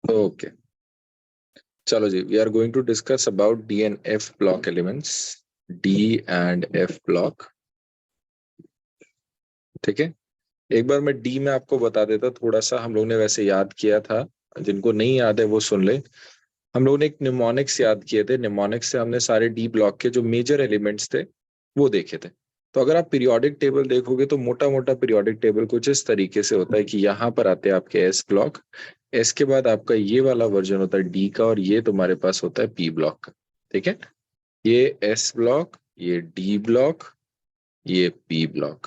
Okay, चलो जी, we are going to discuss about D and F block elements, D and F block. ठीक है, एक बार मैं डी में आपको बता देता, थोड़ा सा हम लोग ने वैसे याद किया था, जिनको नहीं याद है वो सुन ले। हम लोग ने एक निमोनिक्स याद किए थे, निमोनिक्स से हमने सारे डी ब्लॉक के जो मेजर एलिमेंट्स थे वो देखे थे। तो अगर आप पीरियोडिक टेबल देखोगे तो मोटा मोटा पीरियोडिक टेबल कुछ इस तरीके से होता है कि यहाँ पर आते हैं आपके एस ब्लॉक, एस के बाद आपका ये वाला वर्जन होता है डी का, और ये तुम्हारे पास होता है पी ब्लॉक का। ठीक है, ये एस ब्लॉक, ये डी ब्लॉक, ये पी ब्लॉक।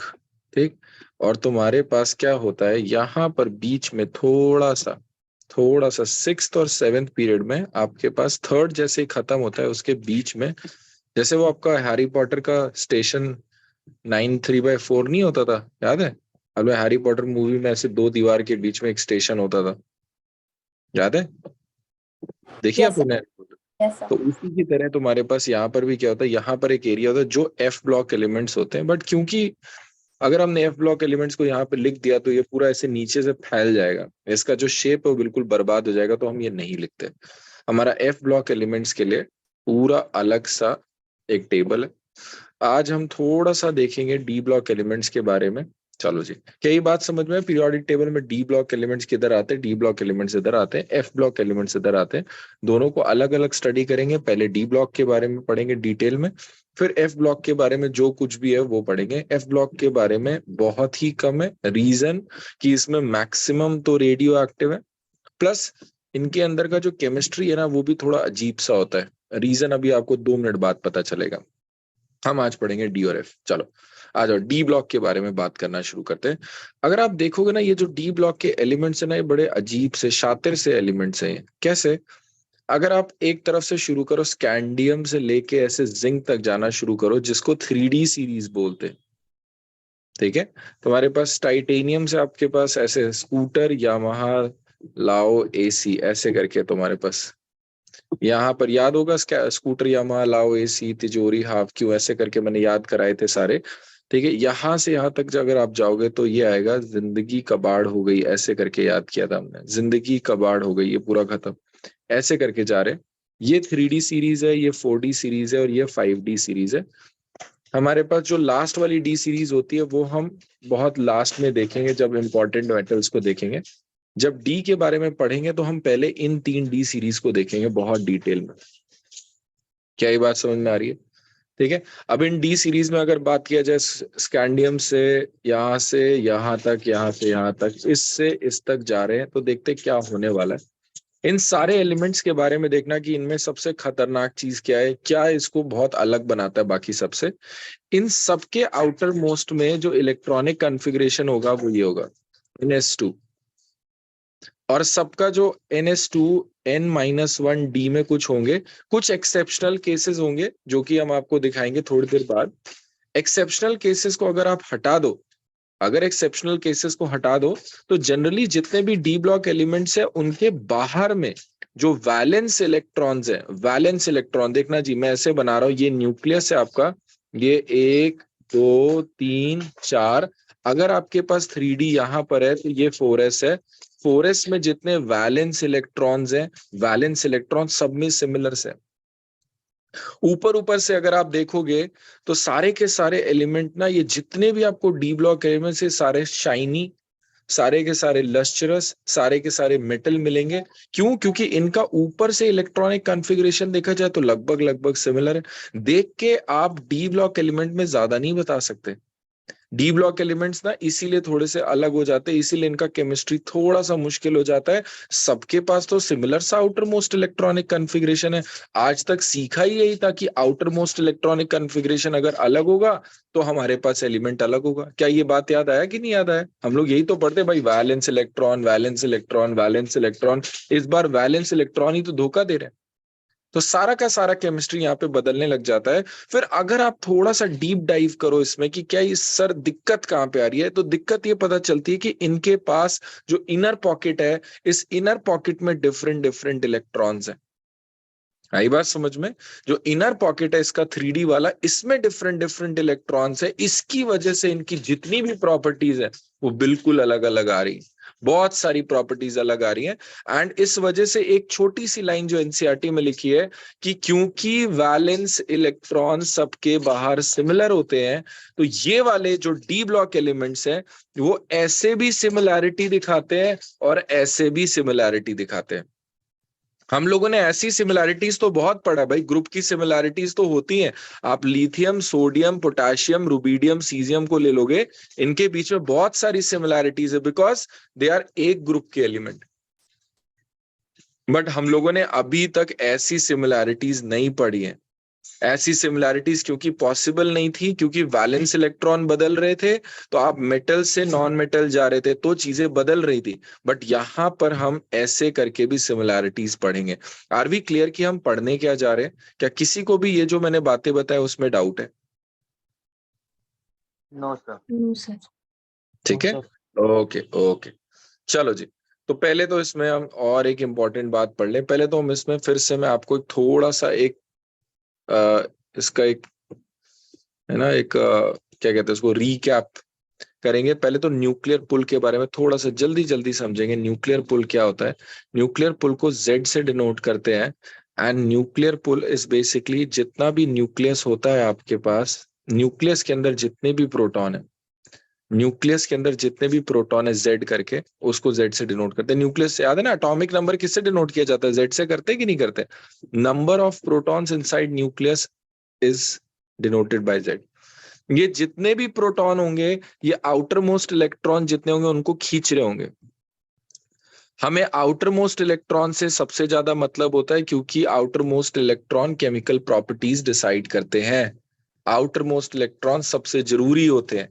ठीक, और तुम्हारे पास क्या होता है यहाँ पर बीच में थोड़ा सा सिक्स्थ और सेवेंथ पीरियड में आपके पास थर्ड जैसे ही खत्म होता है उसके बीच में, जैसे वो आपका हैरी पॉटर का स्टेशन 9 3/4 नहीं होता था, याद है? अब हैरी पॉटर मूवी में ऐसे दो दीवार के बीच में एक स्टेशन होता था, याद है? देखिए Yes, आपने। yes, sir. तो उसी की तरह तुम्हारे पास यहाँ पर भी क्या होता है, यहाँ पर एक एरिया होता है जो एफ ब्लॉक एलिमेंट्स होते हैं, बट क्योंकि अगर हमने एफ ब्लॉक एलिमेंट्स को यहाँ पे लिख दिया तो ये पूरा ऐसे नीचे से फैल जाएगा, इसका जो शेप है वो बिल्कुल बर्बाद हो जाएगा, तो हम ये नहीं लिखते। हमारा एफ ब्लॉक एलिमेंट्स के लिए पूरा अलग सा एक टेबल है। आज हम थोड़ा सा देखेंगे डी ब्लॉक एलिमेंट्स के बारे में। चलो जी, क्या ये बात समझ में है? पीरियोडिक टेबल में डी ब्लॉक एलिमेंट्स किधर आते हैं, डी ब्लॉक एलिमेंट्स इधर आते हैं, एफ ब्लॉक एलिमेंट्स इधर आते हैं। दोनों को अलग अलग स्टडी करेंगे, पहले डी ब्लॉक के बारे में पढ़ेंगे डिटेल में, फिर एफ ब्लॉक के बारे में जो कुछ भी है वो पढ़ेंगे। एफ ब्लॉक के बारे में बहुत ही कम है, रीजन कि इसमें मैक्सिमम तो रेडियो एक्टिव है, प्लस इनके अंदर का जो केमिस्ट्री है ना वो भी थोड़ा अजीब सा होता है। रीजन अभी आपको 2 मिनट बाद पता चलेगा। हम आज पढ़ेंगे डी और एफ। चलो आ जाओ, डी ब्लॉक के बारे में बात करना शुरू करते हैं। अगर आप देखोगे ना, ये जो डी ब्लॉक के एलिमेंट्स है ना, ये बड़े अजीब से शातिर से एलिमेंट्स हैं। कैसे? अगर आप एक तरफ से शुरू करो, स्कैंडियम से लेके ऐसे जिंक तक जाना शुरू करो, जिसको 3D सीरीज बोलते हैं। ठीक है, तुम्हारे पास टाइटेनियम से आपके पास ऐसे स्कूटर, यामाहा, लाओ, एसी, ऐसे करके तुम्हारे पास यहाँ पर याद होगा, स्कूटर, यामाहा, लाओ, एसी, तिजोरी, हाफ क्यू, ऐसे करके मैंने याद कराए थे सारे। ठीक है, यहाँ से यहाँ तक अगर आप जाओगे तो ये आएगा जिंदगी कबाड़ हो गई, ऐसे करके याद किया था हमने, जिंदगी कबाड़ हो गई, ये पूरा खत्म, ऐसे करके जा रहे। ये 3D सीरीज है, ये 4D सीरीज है, और ये 5D सीरीज है। हमारे पास जो लास्ट वाली डी सीरीज होती है वो हम बहुत लास्ट में देखेंगे, जब इंपॉर्टेंट मेटल्स को देखेंगे। जब डी के बारे में पढ़ेंगे तो हम पहले इन 3D सीरीज को देखेंगे बहुत डिटेल में। क्या ये बात समझ में आ रही है? ठीक है, अब इन डी सीरीज में अगर बात किया जाए, स्कैंडियम से यहाँ तक, यहाँ से यहाँ तक, इससे इस तक जा रहे हैं, तो देखते क्या होने वाला है। इन सारे एलिमेंट्स के बारे में देखना कि इनमें सबसे खतरनाक चीज क्या है, क्या इसको बहुत अलग बनाता है बाकी सबसे। इन सबके आउटर मोस्ट में जो इलेक्ट्रॉनिक कॉन्फ़िगरेशन होगा वो ये होगा NS2, और सबका जो NS2 N-1 D में कुछ होंगे, कुछ एक्सेप्शनल केसेस होंगे जो कि हम आपको दिखाएंगे थोड़ी देर बाद। एक्सेप्शनल केसेस को अगर आप हटा दो, अगर एक्सेप्शनल केसेस को हटा दो तो जनरली जितने भी डी ब्लॉक एलिमेंट्स है उनके बाहर में जो वैलेंस इलेक्ट्रॉन्स है, वैलेंस इलेक्ट्रॉन देखना जी, मैं ऐसे बना रहा हूं, ये न्यूक्लियस है आपका, ये 1 2 3 4, अगर आपके पास 3D यहाँ पर है तो ये 4s है। 4s में जितने वैलेंस इलेक्ट्रॉन्स हैं, वैलेंस इलेक्ट्रॉन सब में सिमिलर है। ऊपर ऊपर से अगर आप देखोगे तो सारे के सारे एलिमेंट ना, ये जितने भी आपको डी ब्लॉक एलिमेंट है, सारे शाइनी, सारे के सारे लस्ट्रस, सारे के सारे मेटल मिलेंगे। क्यों? क्योंकि इनका ऊपर से इलेक्ट्रॉनिक कॉन्फ़िगरेशन देखा जाए तो लगभग लगभग सिमिलर है। देख के आप डी ब्लॉक एलिमेंट में ज्यादा नहीं बता सकते। डी ब्लॉक एलिमेंट्स ना इसीलिए थोड़े से अलग हो जाते हैं, इसीलिए इनका केमिस्ट्री थोड़ा सा मुश्किल हो जाता है। सबके पास तो सिमिलर सा आउटर मोस्ट इलेक्ट्रॉनिक कॉन्फ़िगरेशन है। आज तक सीखा ही यही था कि आउटर मोस्ट इलेक्ट्रॉनिक कॉन्फ़िगरेशन अगर अलग होगा तो हमारे पास एलिमेंट अलग होगा। क्या ये बात याद आया कि नहीं याद आया? हम लोग यही तो पढ़ते भाई, valence electron, valence electron, valence electron. इस बार वैलेंस इलेक्ट्रॉन ही तो धोखा दे रहे हैं। तो सारा का सारा केमिस्ट्री यहाँ पे बदलने लग जाता है। फिर अगर आप थोड़ा सा डीप डाइव करो इसमें कि क्या ये सर दिक्कत कहाँ पे आ रही है, तो दिक्कत ये पता चलती है कि इनके पास जो इनर पॉकेट है, इस इनर पॉकेट में डिफरेंट डिफरेंट इलेक्ट्रॉन्स हैं। आई बात समझ में? जो इनर पॉकेट है इसका 3D वाला, इसमें डिफरेंट डिफरेंट इलेक्ट्रॉन्स है। इसकी वजह से इनकी जितनी भी प्रॉपर्टीज है वो बिल्कुल अलग अलग आ रही। बहुत सारी प्रॉपर्टीज अलग आ रही हैं। एंड इस वजह से एक छोटी सी लाइन जो एनसीईआरटी में लिखी है कि क्योंकि वैलेंस इलेक्ट्रॉन सबके बाहर सिमिलर होते हैं, तो ये वाले जो डी ब्लॉक एलिमेंट्स हैं वो ऐसे भी सिमिलैरिटी दिखाते हैं और ऐसे भी सिमिलैरिटी दिखाते हैं। हम लोगों ने ऐसी सिमिलैरिटीज तो बहुत पढ़ा भाई, ग्रुप की सिमिलैरिटीज तो होती हैं। आप lithium, sodium, potassium, rubidium, caesium को ले लोगे, इनके बीच में बहुत सारी सिमिलैरिटीज है बिकॉज दे आर एक ग्रुप के एलिमेंट। बट हम लोगों ने अभी तक ऐसी सिमिलैरिटीज नहीं पढ़ी हैं। ऐसी सिमिलैरिटीज क्योंकि पॉसिबल नहीं थी, क्योंकि वैलेंस इलेक्ट्रॉन बदल रहे थे, तो आप मेटल से नॉन मेटल जा रहे थे तो चीजें बदल रही थी। बट यहां पर हम ऐसे करके भी सिमिलैरिटीज पढ़ेंगे। आर वी क्लियर कि हम पढ़ने क्या जा रहे हैं? क्या किसी को भी ये जो मैंने बातें बताए उसमें डाउट है? No sir. No sir. ठीक है, ओके ओके। चलो जी, तो पहले तो इसमें हम और एक इम्पॉर्टेंट बात पढ़ लें। पहले तो हम इसमें फिर से मैं आपको थोड़ा सा एक इसका एक है ना, एक क्या कहते हैं उसको, रीकैप करेंगे। पहले तो न्यूक्लियर पुल के बारे में थोड़ा सा जल्दी जल्दी समझेंगे। न्यूक्लियर पुल क्या होता है? न्यूक्लियर पुल को जेड से डिनोट करते हैं। And nuclear pull is basically जितना भी न्यूक्लियस होता है आपके पास, न्यूक्लियस के अंदर जितने भी प्रोटॉन है, न्यूक्लियस के अंदर जितने भी प्रोटॉन है जेड करके, उसको जेड से डिनोट करते हैं। न्यूक्लियस से याद है ना, एटॉमिक नंबर किससे डिनोट किया जाता है? जेड से करते हैं कि नहीं करते? Number of protons inside nucleus is denoted by Z. ये जितने भी प्रोटॉन होंगे, ये आउटर मोस्ट इलेक्ट्रॉन जितने होंगे उनको खींच रहे होंगे। हमें आउटर मोस्ट इलेक्ट्रॉन से सबसे ज्यादा मतलब होता है, क्योंकि outer most electron chemical properties decide करते हैं। आउटर मोस्ट इलेक्ट्रॉन सबसे जरूरी होते हैं।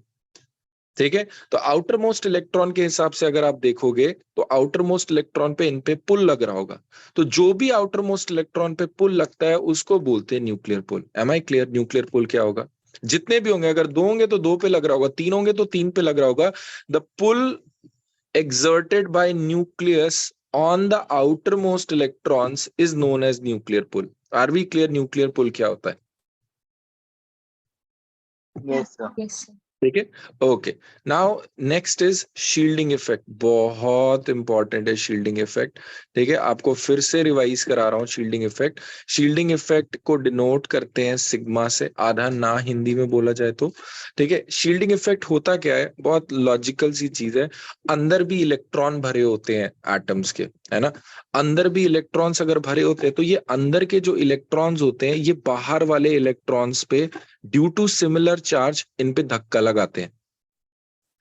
ठीक है, तो आउटर मोस्ट इलेक्ट्रॉन के हिसाब से अगर आप देखोगे तो आउटर मोस्ट इलेक्ट्रॉन पे इन पे पुल लग रहा होगा। तो जो भी आउटर मोस्ट इलेक्ट्रॉन पे पुल लगता है उसको बोलते हैं nuclear pull. Am I clear? Nuclear pull क्या होगा? जितने भी होंगे, अगर दो होंगे तो दो पे लग रहा होगा, तीन होंगे तो तीन पे लग रहा होगा। The pull exerted by nucleus on the outermost electrons is known as nuclear pull. Are we clear? nuclear pull क्या होता है? Yes sir. Yes sir. ठीक है, okay. Now next is shielding effect. बहुत इंपॉर्टेंट है शील्डिंग इफेक्ट। ठीक है, आपको फिर से रिवाइज करा रहा हूँ शील्डिंग इफेक्ट। शील्डिंग इफेक्ट को डिनोट करते हैं सिग्मा से, आधा ना हिंदी में बोला जाए तो। ठीक है, शील्डिंग इफेक्ट होता क्या है? बहुत लॉजिकल सी चीज है। अंदर भी इलेक्ट्रॉन भरे होते हैं एटम्स के, है ना। अंदर भी इलेक्ट्रॉन्स अगर भरे होते हैं तो ये अंदर के जो इलेक्ट्रॉन्स होते हैं ये बाहर वाले इलेक्ट्रॉन्स पे ड्यू टू सिमिलर चार्ज इन पे धक्का लगाते हैं।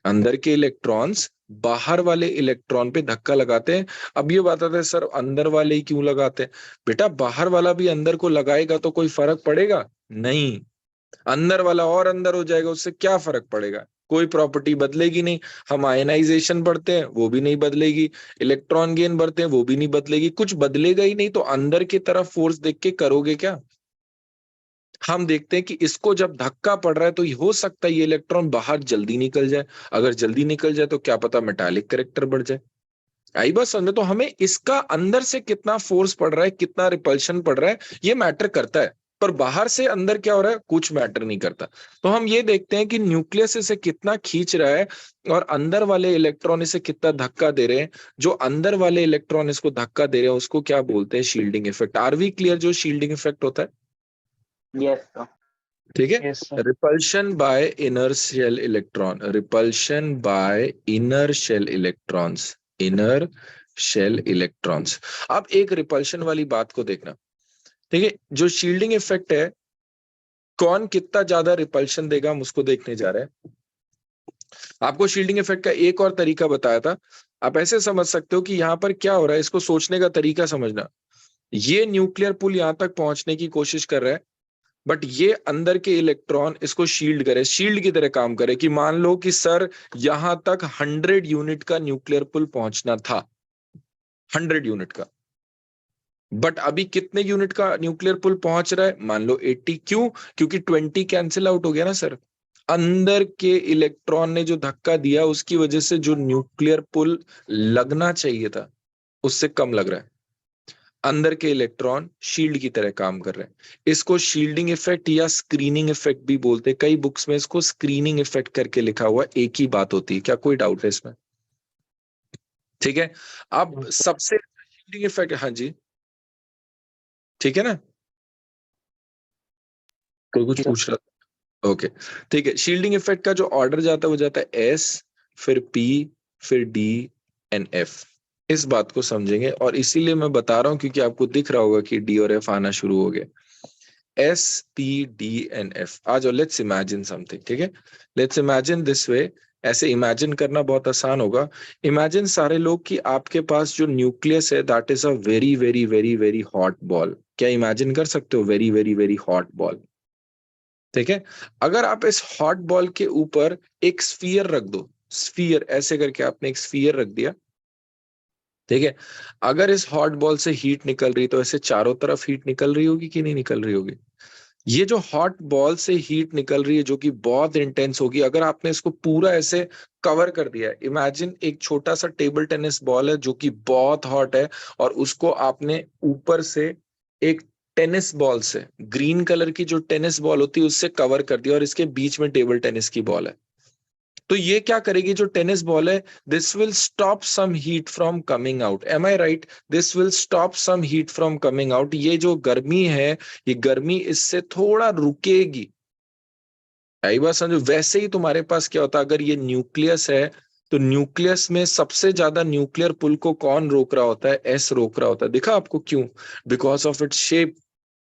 अंदर के इलेक्ट्रॉन्स बाहर वाले इलेक्ट्रॉन पे धक्का लगाते हैं। अब ये बात आता है सर अंदर वाले ही क्यों लगाते हैं? बेटा बाहर वाला भी अंदर को लगाएगा तो कोई फर्क पड़ेगा? नहीं। अंदर वाला और अंदर हो जाएगा, उससे क्या फर्क पड़ेगा? कोई प्रॉपर्टी बदलेगी नहीं। हम आयनाइजेशन बढ़ते हैं वो भी नहीं बदलेगी, इलेक्ट्रॉन गेन बढ़ते हैं वो भी नहीं बदलेगी, कुछ बदलेगा ही नहीं। तो अंदर की तरफ फोर्स देख के करोगे क्या? हम देखते हैं कि इसको जब धक्का पड़ रहा है तो हो सकता है ये इलेक्ट्रॉन बाहर जल्दी निकल जाए। अगर जल्दी निकल जाए तो क्या पता मेटालिक कैरेक्टर बढ़ जाए। आई बात समझ में? तो हमें इसका अंदर से कितना फोर्स पड़ रहा है, कितना रिपल्शन पड़ रहा है, ये मैटर करता है। पर बाहर से अंदर क्या हो रहा है कुछ मैटर नहीं करता। तो हम ये देखते हैं कि न्यूक्लियस इसे कितना खींच रहा है और अंदर वाले इलेक्ट्रॉन इसे कितना धक्का दे रहे हैं। जो अंदर वाले इलेक्ट्रॉन इसको धक्का दे रहे हैं उसको क्या बोलते हैं? Shielding effect. Are we clear जो शील्डिंग इफेक्ट होता है? Yes sir. ठीक है, yes sir. Repulsion by inner shell electron, repulsion by inner shell electrons, inner shell electrons. अब एक रिपल्शन वाली बात को देखना। ठीक है, जो शील्डिंग इफेक्ट है, कौन कितना ज्यादा रिपल्शन देगा हम उसको देखने जा रहे हैं। आपको शील्डिंग इफेक्ट का एक और तरीका बताया था। आप ऐसे समझ सकते हो कि यहाँ पर क्या हो रहा है, इसको सोचने का तरीका समझना। ये न्यूक्लियर पुल यहाँ तक पहुंचने की कोशिश कर रहा है, बट ये अंदर के इलेक्ट्रॉन इसको शील्ड करे, शील्ड की तरह काम करे। कि मान लो कि सर यहां तक 100 यूनिट का न्यूक्लियर पुल पहुंचना था, 100 यूनिट का, बट अभी कितने यूनिट का न्यूक्लियर पुल पहुंच रहा है? मान लो 80। क्यों? क्योंकि 20 कैंसिल आउट हो गया ना सर। अंदर के इलेक्ट्रॉन ने जो धक्का दिया उसकी वजह से जो न्यूक्लियर पुल लगना चाहिए था उससे कम लग रहा है। अंदर के इलेक्ट्रॉन शील्ड की तरह काम कर रहे हैं। इसको शील्डिंग इफेक्ट या स्क्रीनिंग इफेक्ट भी बोलते हैं। कई बुक्स में इसको स्क्रीनिंग इफेक्ट करके लिखा हुआ है, एक ही बात होती है। क्या कोई डाउट है इसमें? ठीक है। अब सबसे शील्डिंग इफेक्ट, हाँ जी ठीक है ना, कोई कुछ पूछ रहा था? ओके ठीक है। शील्डिंग इफेक्ट का जो ऑर्डर जाता है वो जाता है एस, फिर पी, फिर डी एंड एफ। इस बात को समझेंगे, और इसीलिए मैं बता रहा हूं क्योंकि आपको दिख रहा होगा कि डी और एफ आना शुरू हो गए। S P D and F, आ जाओ, लेट्स इमेजिन समथिंग। ठीक है, लेट्स इमेजिन दिस वे। ऐसे इमेजिन करना बहुत आसान होगा। इमेजिन सारे लोग कि आपके पास जो न्यूक्लियस है that is a very very very very hot ball. क्या इमेजिन कर सकते हो? Very very very hot ball. ठीक है, अगर आप इस हॉट बॉल के ऊपर एक स्फीयर रख दो, स्फीयर ऐसे करके आपने एक स्फीयर रख दिया, ठीक है, अगर इस हॉट बॉल से हीट निकल रही तो ऐसे चारों तरफ हीट निकल रही होगी कि नहीं निकल रही होगी? ये जो हॉट बॉल से हीट निकल रही है जो कि बहुत इंटेंस होगी, अगर आपने इसको पूरा ऐसे कवर कर दिया है, इमेजिन एक छोटा सा टेबल टेनिस बॉल है जो कि बहुत हॉट है, और उसको आपने ऊपर से एक टेनिस बॉल से, ग्रीन कलर की जो टेनिस बॉल होती है उससे कवर कर दिया, और इसके बीच में टेबल टेनिस की बॉल है। तो ये क्या करेगी जो टेनिस बॉल है? This will stop some heat from coming out. Am I right? This will stop some heat from coming out. ये जो गर्मी है, ये गर्मी इससे थोड़ा रुकेगी। आई बात समझो? वैसे ही तुम्हारे पास क्या होता है, अगर ये न्यूक्लियस है तो न्यूक्लियस में सबसे ज्यादा न्यूक्लियर पुल को कौन रोक रहा होता है? एस रोक रहा होता है। दिखा आपको क्यों? Because of its shape.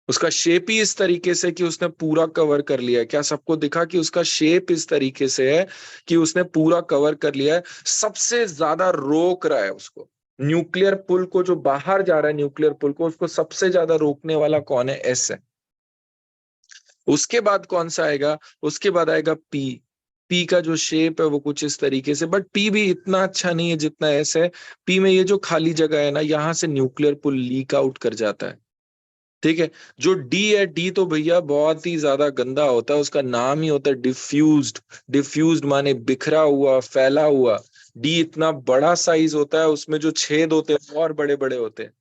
उसका शेप ही इस तरीके से कि उसने पूरा कवर कर लिया है। क्या सबको दिखा कि उसका शेप इस तरीके से है कि उसने पूरा कवर कर लिया है? सबसे ज्यादा रोक रहा है उसको, न्यूक्लियर पुल को, जो बाहर जा रहा है न्यूक्लियर पुल को, उसको सबसे ज्यादा रोकने वाला कौन है? एस है। उसके बाद कौन सा आएगा? उसके बाद आएगा पी। पी का जो शेप है वो कुछ इस तरीके से, बट पी भी इतना अच्छा नहीं है जितना एस है। पी में ये जो खाली जगह है ना, यहां से न्यूक्लियर पुल लीक आउट कर जाता है। ठीक है। जो डी है, डी तो भैया बहुत ही ज्यादा गंदा होता है, उसका नाम ही होता है डिफ्यूज्ड। डिफ्यूज्ड माने बिखरा हुआ, फैला हुआ। डी इतना बड़ा साइज होता है, उसमें जो छेद होते हैं और बड़े बड़े होते हैं।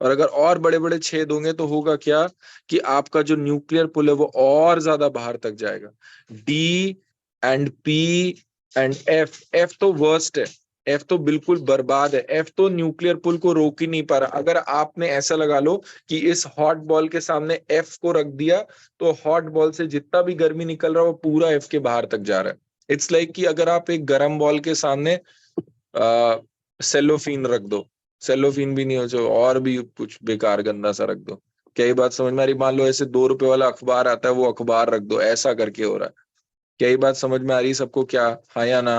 और अगर और बड़े बड़े छेद होंगे तो होगा क्या, कि आपका जो न्यूक्लियर पुल है वो और ज्यादा बाहर तक जाएगा। D and P and F. F तो वर्स्ट है। एफ तो बिल्कुल बर्बाद है। एफ तो न्यूक्लियर पुल को रोक ही नहीं पा रहा। अगर आपने ऐसा लगा लो कि इस हॉट बॉल के सामने एफ को रख दिया, तो हॉट बॉल से जितना भी गर्मी निकल रहा है वो पूरा एफ के बाहर तक जा रहा है। इट्स लाइक कि अगर आप एक गर्म बॉल के सामने सेलोफिन रख दो। सेलोफिन भी नहीं हो, जो और भी कुछ बेकार गंदा सा रख दो। क्या ये बात समझ में आ रही? मान लो ऐसे 2 रुपए वाला अखबार आता है, वो अखबार रख दो, ऐसा करके हो रहा है। क्या ये बात समझ में आ रही सबको? क्या, हाँ या ना?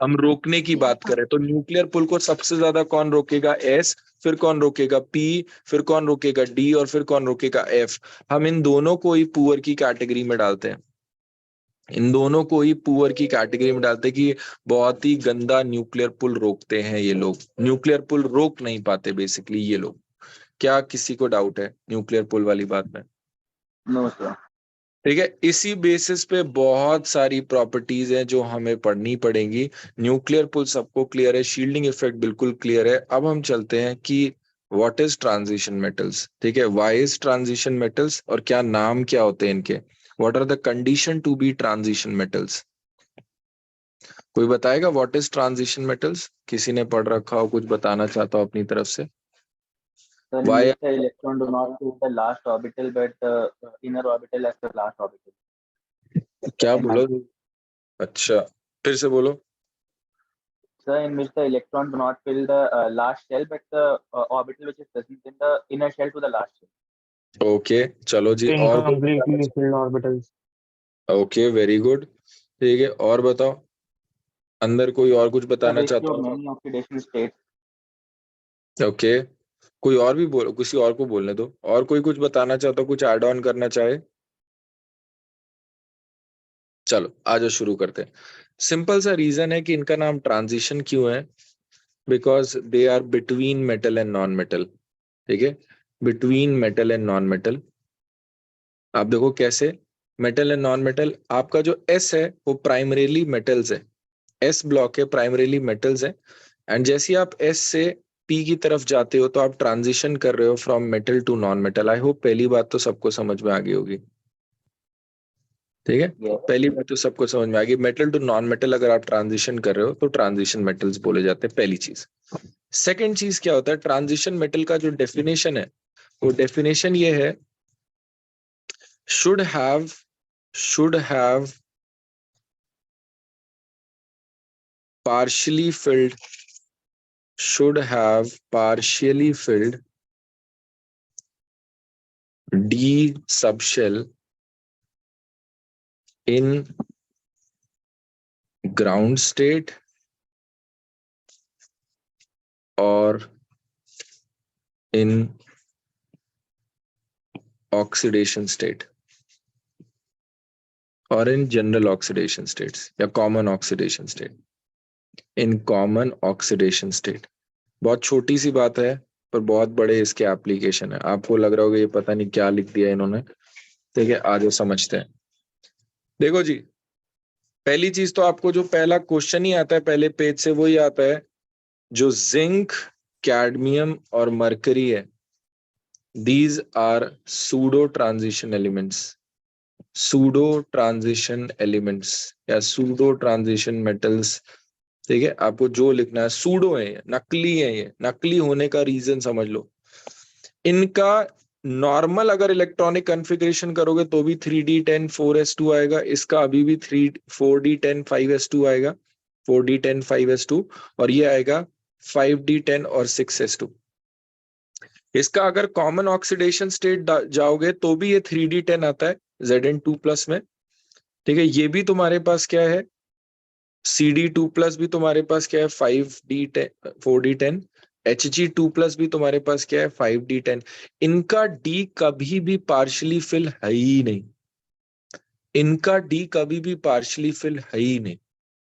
हम रोकने की बात करें तो न्यूक्लियर पुल को सबसे ज्यादा कौन रोकेगा? एस। फिर कौन रोकेगा? पी। फिर कौन रोकेगा? डी। और फिर कौन रोकेगा? एफ। हम इन दोनों को ही पुअर की कैटेगरी में डालते हैं। इन दोनों को ही पुअर की कैटेगरी में डालते हैं कि बहुत ही गंदा न्यूक्लियर पुल रोकते हैं ये लोग। न्यूक्लियर पुल रोक नहीं पाते बेसिकली ये लोग। क्या किसी को डाउट है न्यूक्लियर पुल वाली बात में? No sir. ठीक है, इसी बेसिस पे बहुत सारी प्रॉपर्टीज हैं जो हमें पढ़नी पड़ेंगी। न्यूक्लियर पुल सबको क्लियर है, शील्डिंग इफेक्ट बिल्कुल क्लियर है। अब हम चलते हैं कि व्हाट इज ट्रांजिशन मेटल्स। ठीक है, व्हाई इज ट्रांजिशन मेटल्स, और क्या नाम क्या होते हैं इनके? What are the condition to be transition metals? कोई बताएगा व्हाट इज ट्रांजिशन मेटल्स? किसी ने पढ़ रखा हो, कुछ बताना चाहता हो अपनी तरफ से? Sir, in why? which the electron do not choose the last orbital, but the inner orbital as the last orbital. क्या And बोलो? अच्छा, फिर से बोलो। sir, in which the electron do not fill the last shell, but the orbital which is present in the inner shell to the last shell. Okay, चलो जी, और कोई बताना Incompletely filled orbitals. चाहे? Okay, very good. ठीक है, और बताओ, अंदर कोई और कुछ The बताना ratio चाहता of हो? many oxidation states. ओके, कोई और भी बोलो, किसी और को बोलने दो। और कोई कुछ बताना चाहता हो, कुछ ऐड ऑन करना चाहे? चलो आज शुरू करते हैं। सिंपल सा रीजन है कि इनका नाम ट्रांजिशन क्यों है। Because they are between metal and non metal. ठीक है, between metal and non metal. आप देखो कैसे, मेटल एंड नॉन मेटल, आपका जो एस है वो प्राइमरीली मेटल्स है। एस ब्लॉक है, प्राइमरीली मेटल्स है। एंड जैसे ही आप एस से पी की तरफ जाते हो तो आप ट्रांजिशन कर रहे हो from metal to non metal. I hope पहली बात तो सबको समझ में आ गई होगी। ठीक है, Yes. पहली बात तो सबको समझ में आ गई। मेटल टू नॉन मेटल अगर आप ट्रांजिशन कर रहे हो तो ट्रांजिशन मेटल्स बोले जाते हैं, पहली चीज। सेकंड चीज क्या होता है, ट्रांजिशन मेटल का जो डेफिनेशन है वो डेफिनेशन ये है, should have partially filled d subshell in ground state or in oxidation state or in general oxidation states या common oxidation state, in common oxidation state। बहुत छोटी सी बात है पर बहुत बड़े इसके एप्लीकेशन है। आपको लग रहा होगा ये पता नहीं क्या लिख दिया इन्होंने, ठीक है, आज समझते हैं। देखो जी, पहली चीज तो आपको जो पहला क्वेश्चन ही आता है पहले पेज से वही आता है, जो जिंक, कैडमियम और मरकरी है, these are pseudo transition elements, या सूडो ट्रांजिशन मेटल्स। ठीक है, आपको जो लिखना है, सूडो है, नकली है, ये नकली होने का रीजन समझ लो। इनका नॉर्मल अगर इलेक्ट्रॉनिक कॉन्फ़िगरेशन करोगे तो भी 3d10 4s2 आएगा, इसका अभी भी 4d10 5s2 आएगा, 4d10 5s2, और ये आएगा 5d10 और 6s2। इसका अगर कॉमन ऑक्सीडेशन स्टेट जाओगे तो भी ये 3d10 आता है Zn2+ में। ठीक है, ये भी तुम्हारे पास क्या है, Cd2+ भी तुम्हारे पास क्या है 5d10 4d10, Hg2+ भी तुम्हारे पास क्या है 5d10। इनका डी कभी भी पार्शली फिल है ही नहीं, इनका डी कभी भी पार्शली फिल है ही नहीं।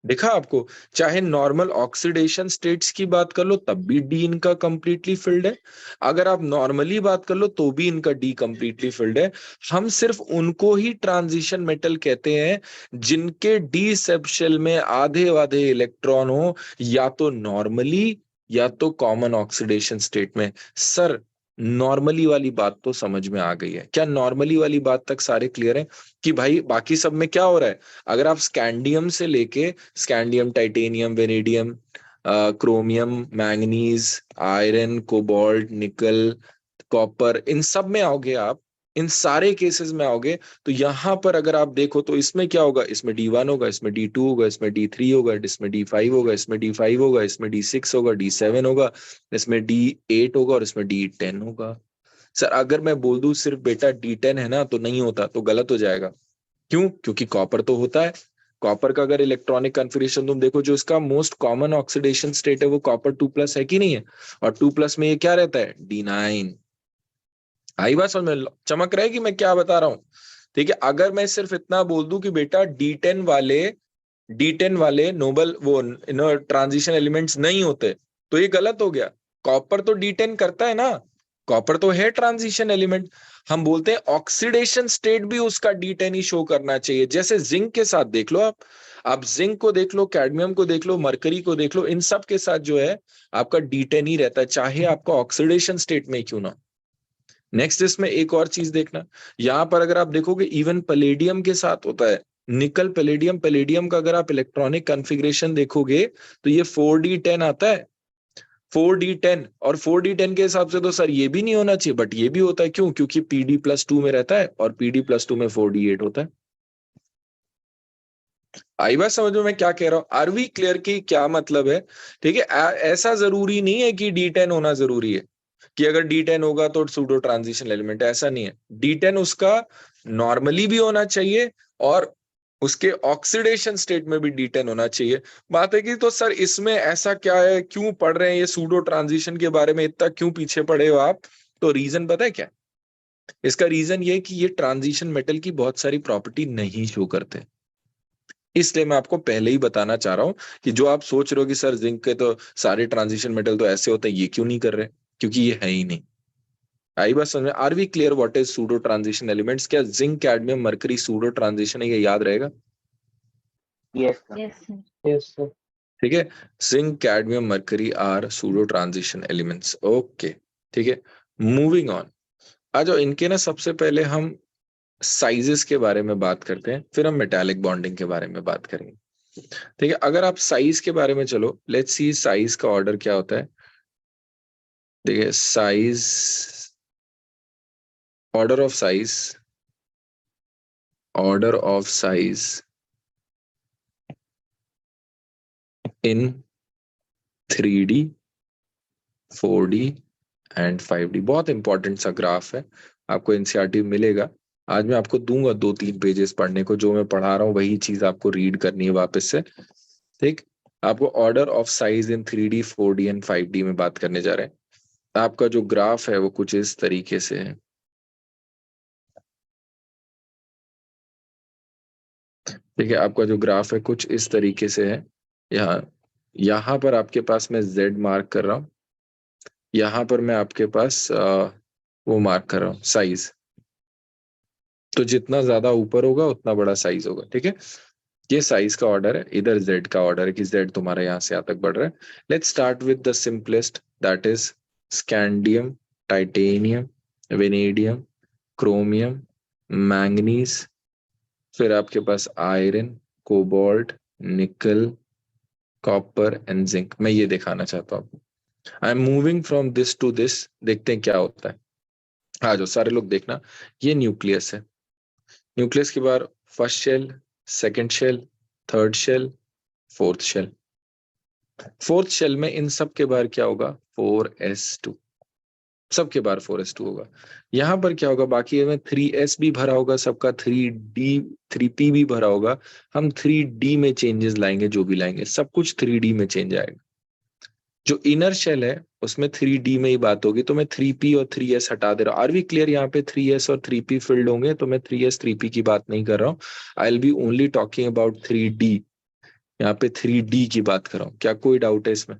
देखा आपको, चाहे नॉर्मल ऑक्सीडेशन स्टेट्स की बात कर लो तब भी डी इनका कंप्लीटली फिल्ड है, अगर आप नॉर्मली बात कर लो तो भी इनका डी कंप्लीटली फिल्ड है। हम सिर्फ उनको ही ट्रांजिशन मेटल कहते हैं जिनके डी सबशेल में आधे आधे इलेक्ट्रॉन हो, या तो नॉर्मली या तो कॉमन ऑक्सीडेशन स्टेट में। सर नॉर्मली वाली बात तो समझ में आ गई है क्या? नॉर्मली वाली बात तक सारे क्लियर है कि भाई बाकी सब में क्या हो रहा है? अगर आप स्कैंडियम से लेके scandium, titanium, vanadium, chromium, manganese, iron, cobalt, nickel, copper, इन सब में आओगे आप, इन सारे केसेस में आओगे तो यहां पर अगर आप देखो तो इसमें क्या होगा, इसमें D1 होगा, इसमें D2 होगा, इसमें D3 होगा, इसमें D5 होगा, इसमें D5 होगा, इसमें D6 होगा, D7 होगा, इसमें D8 होगा और इसमें D10 होगा। सर अगर मैं बोल दूं सिर्फ बेटा D10 है ना तो नहीं होता, तो गलत हो जाएगा। क्यों? क्योंकि कॉपर तो होता है। कॉपर का अगर इलेक्ट्रॉनिक कॉन्फ़िगरेशन तुम देखो, जो इसका मोस्ट कॉमन ऑक्सीडेशन स्टेट है वो कॉपर 2+ है कि नहीं है, और 2+ में ये क्या रहता है, D9। आई बात समझ में, चमक रहा है कि मैं क्या बता रहा हूं? ठीक है, अगर मैं सिर्फ इतना बोल दूं कि बेटा D10 वाले नोबल वो ट्रांजिशन एलिमेंट्स नहीं होते तो ये गलत हो गया। कॉपर तो D10 करता है ना, कॉपर तो है ट्रांजिशन एलिमेंट। हम बोलते हैं ऑक्सीडेशन स्टेट भी उसका D10 ही शो करना चाहिए। जैसे जिंक के साथ देख लो आप जिंक को देख लो, कैडमियम को देख लो, मरकरी को देख लो, इन सब के साथ जो है आपका D10 ही रहता है, चाहे आपका ऑक्सीडेशन स्टेट में क्यों ना। नेक्स्ट इसमें एक और चीज देखना, यहां पर अगर आप देखोगे इवन पैलेडियम के साथ होता है, निकल पैलेडियम, पैलेडियम का अगर आप इलेक्ट्रॉनिक कॉन्फ़िगरेशन देखोगे तो ये 4d10 आता है, 4d10, और 4d10 के हिसाब से तो सर ये भी नहीं होना चाहिए, बट ये भी होता है। क्यों? क्योंकि pd+2 में रहता है और pd+2 में 4d8 होता है। आई बात समझ में मैं क्या कह रहा हूं? आर वी क्लियर की क्या मतलब है? ठीक है, ऐसा जरूरी नहीं है कि D10 होना जरूरी है, कि अगर D10 होगा तो सूडो ट्रांजिशन एलिमेंट, ऐसा नहीं है। D10 उसका नॉर्मली भी होना चाहिए और उसके ऑक्सीडेशन स्टेट में भी D10 होना चाहिए। बात है कि तो सर इसमें ऐसा क्या है, क्यों पढ़ रहे हैं ये सूडो ट्रांजिशन के बारे में, इतना क्यों पीछे पड़े हो आप? तो रीजन पता है क्या? इसका रीजन ये कि ये ट्रांजिशन मेटल की बहुत सारी प्रॉपर्टी नहीं शो करते, इसलिए मैं आपको पहले ही बताना चाह रहा हूं कि जो आप सोच रहे हो कि सर जिंक के तो सारे ट्रांजिशन मेटल तो ऐसे होते हैं, ये क्यों नहीं कर रहे? क्योंकि ये है ही नहीं। आई बात समझ में? Are we clear what is pseudo transition elements? क्या zinc, cadmium, mercury pseudo transition है, ये याद रहेगा? Yes, sir. Yes, sir. Yes, sir. ठीक है, zinc, cadmium, mercury are pseudo transition elements. Okay, ठीक है, मूविंग ऑन। आ जाओ, इनके ना सबसे पहले हम साइजेस के बारे में बात करते हैं, फिर हम मेटालिक बॉन्डिंग के बारे में बात करेंगे। ठीक है, अगर आप साइज के बारे में चलो, लेट्स सी साइज का ऑर्डर क्या होता है। देखिए size, order of size, order of size in 3D, 4D and 5D। बहुत इंपॉर्टेंट सा ग्राफ है, आपको एनसीईआरटी मिलेगा। आज मैं आपको दूंगा 2-3 पेजेस पढ़ने को, जो मैं पढ़ा रहा हूँ वही चीज आपको रीड करनी है वापस से। ठीक, आपको order of size in 3D, 4D and 5D में बात करने जा रहे हैं। आपका जो ग्राफ है वो कुछ इस तरीके से है। ठीक है, आपका जो ग्राफ है कुछ इस तरीके से है। यहाँ यहाँ पर आपके पास मैं Z मार्क कर रहा हूँ, यहाँ पर मैं आपके पास वो मार्क कर रहा हूँ साइज। तो जितना ज्यादा ऊपर होगा उतना बड़ा साइज होगा। ठीक है, ये साइज का ऑर्डर है, इधर Z का ऑर्डर है कि Z तुम्हारा यहाँ से यहाँ तक बढ़ रहा है। Let's start with the simplest, that is scandium, titanium, vanadium, chromium, manganese, फिर आपके पास iron, cobalt, nickel, copper and zinc. मैं ये दिखाना चाहता हूँ। I am moving from this to this, देखते हैं क्या होता है। आ जाओ सारे लोग देखना, ये न्यूक्लियस है। न्यूक्लियस के बाद first shell, second shell, third shell, fourth shell. Fourth shell में इन सब के बाहर क्या होगा, 4s2। सबके बार 4s2 होगा। यहाँ पर क्या होगा, बाकी में 3s भी भरा होगा सबका, 3d 3p भी भरा होगा। हम 3d में चेंजेस लाएंगे, जो भी लाएंगे सब कुछ 3d में चेंज आएगा। जो इनर शेल है उसमें 3d में ही बात होगी, तो मैं 3p और 3s हटा दे रहा हूँ। आर वी क्लियर, यहाँ पे 3s और 3p फिल्ड होंगे, तो मैं 3s 3p की बात नहीं कर रहा हूँ। I will be only talking about 3d। यहाँ पे 3d की बात कर रहा हूँ। क्या कोई डाउट है इसमें?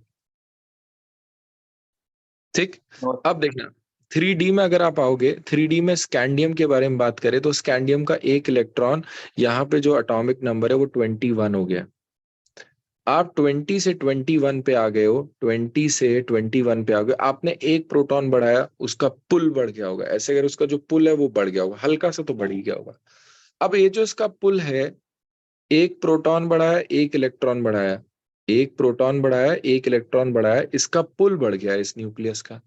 ठीक, No, अब देखना 3D में अगर आप आओगे, 3D में स्कैंडियम के बारे में बात करें तो स्कैंडियम का एक इलेक्ट्रॉन, यहाँ पे जो एटॉमिक नंबर है वो 21 हो गया। आप 20 से 21 पे आ गए हो, 20 से 21 पे आ गए, आपने एक प्रोटॉन बढ़ाया, उसका पुल बढ़ गया होगा। ऐसे अगर उसका जो पुल है वो बढ़ गया होगा, हल्का सा तो बढ़ ही गया होगा। अब ये जो इसका पुल है, एक प्रोटॉन बढ़ाया, एक इलेक्ट्रॉन बढ़ाया, एक प्रोटॉन बढ़ाया, एक इलेक्ट्रॉन बढ़ाया, इसका पुल बढ़ गया है इस न्यूक्लियस का।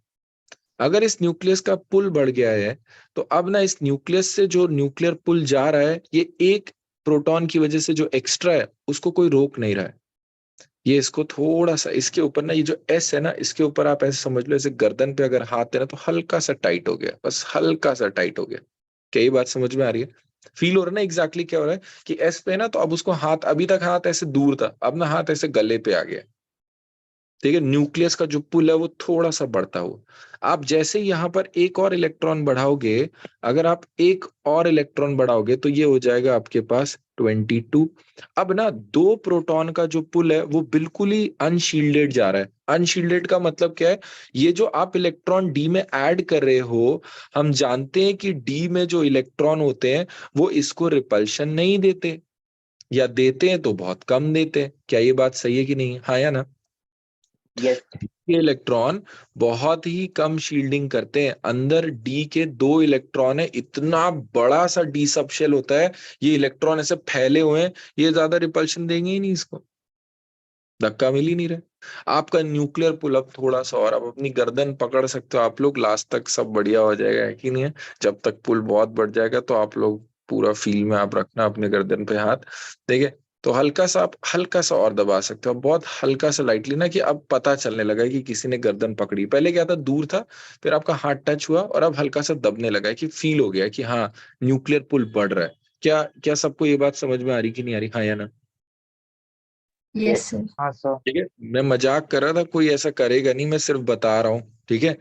अगर इस न्यूक्लियस का पुल बढ़ गया है, तो अब ना इस न्यूक्लियस से जो न्यूक्लियर पुल जा रहा है, ये एक प्रोटॉन की वजह से जो एक्स्ट्रा है उसको कोई रोक नहीं रहा है। ये इसको थोड़ा सा इसके ऊपर ना, ये जो एस है ना, इसके ऊपर आप ऐसे समझ लो, ऐसे गर्दन पे अगर हाथ है ना तो हल्का सा टाइट हो गया, बस हल्का सा टाइट हो गया। क्या ये बात समझ में आ रही है? फील हो रहा है ना एग्जैक्टली क्या हो रहा है, कि एस पे है ना, तो अब उसको हाथ, अभी तक हाथ ऐसे दूर था, अब ना हाथ ऐसे गले पे आ गया। ठीक है, न्यूक्लियस का जो पुल है वो थोड़ा सा बढ़ता हुआ। आप जैसे ही यहाँ पर एक और इलेक्ट्रॉन बढ़ाओगे, अगर आप एक और इलेक्ट्रॉन बढ़ाओगे तो ये हो जाएगा आपके पास 22। अब ना दो प्रोटॉन का जो पुल है वो बिल्कुल ही अनशील्डेड जा रहा है। अनशील्डेड का मतलब क्या है, ये जो आप इलेक्ट्रॉन डी में ऐड कर रहे हो, हम जानते हैं कि डी में जो इलेक्ट्रॉन होते हैं वो इसको रिपल्शन नहीं देते, या देते हैं तो बहुत कम देते हैं। क्या ये बात सही है कि नहीं, हाँ या ना? yes, ये इलेक्ट्रॉन बहुत ही कम शील्डिंग करते हैं। अंदर डी के दो इलेक्ट्रॉन है, इतना बड़ा सा डी सब शेल होता है, ये इलेक्ट्रॉन ऐसे फैले हुए हैं, ये ज्यादा रिपल्शन देंगे ही नहीं, इसको धक्का मिल ही नहीं रहा। आपका न्यूक्लियर पुल अप थोड़ा सा और आप अपनी गर्दन पकड़ सकते हो आप लोग, लास्ट तक सब बढ़िया हो जाएगा, है कि नहीं है? जब तक पुल बहुत बढ़ जाएगा तो आप लोग पूरा फील में आप रखना अपने गर्दन पे हाथ। ठीक है, तो हल्का सा आप हल्का सा और दबा सकते हो, बहुत हल्का सा लाइटली ना, कि अब पता चलने लगा है कि किसी ने गर्दन पकड़ी। पहले क्या था, दूर था, फिर आपका हाथ टच हुआ और अब हल्का सा दबने लगा है, कि फील हो गया है कि हाँ न्यूक्लियर पुल बढ़ रहा है। क्या क्या सबको ये बात समझ में आ रही कि नहीं आ रही, हाँ या ना? yes, yes sir. हाँ सर, ठीक है, मैं मजाक कर रहा था, कोई ऐसा करेगा नहीं, मैं सिर्फ बता रहा हूँ। ठीक है,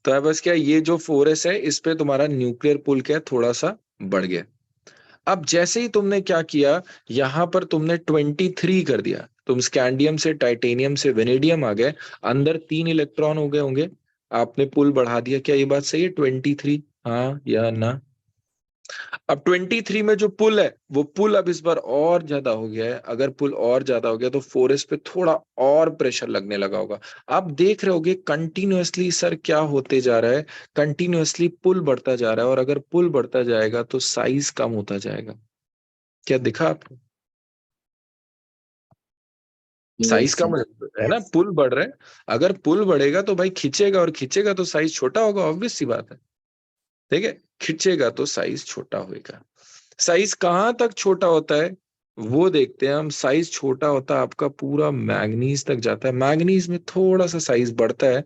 तो है बस, क्या ये जो 4s है इस पे तुम्हारा न्यूक्लियर पुल क्या है, थोड़ा सा बढ़ गया। अब जैसे ही तुमने क्या किया, यहां पर तुमने 23 कर दिया, तुम स्कैंडियम से टाइटेनियम से वेनेडियम आ गए, अंदर 3 इलेक्ट्रॉन हो गए होंगे, आपने पुल बढ़ा दिया। क्या ये बात सही है, 23? हाँ या ना? अब 23 में जो पुल है वो पुल अब इस बार और ज्यादा हो गया है। अगर पुल और ज्यादा हो गया तो 4s पे थोड़ा और प्रेशर लगने लगा होगा। आप देख रहे होगे कंटिन्यूअसली सर क्या होते जा रहा है, कंटिन्यूअसली पुल बढ़ता जा रहा है, और अगर पुल बढ़ता जाएगा तो साइज कम होता जाएगा। क्या दिखा आपको? Size yes come sir. है ना, पुल बढ़ रहा है। अगर पुल बढ़ेगा तो भाई खींचेगा, और खींचेगा तो साइज छोटा होगा, ऑब्वियस सी बात है। ठीक है, खींचेगा तो साइज छोटा होगा। साइज कहाँ तक छोटा होता है वो देखते हैं हम। साइज छोटा होता है आपका पूरा मैग्नीज तक जाता है, मैग्नीज में थोड़ा सा साइज बढ़ता है।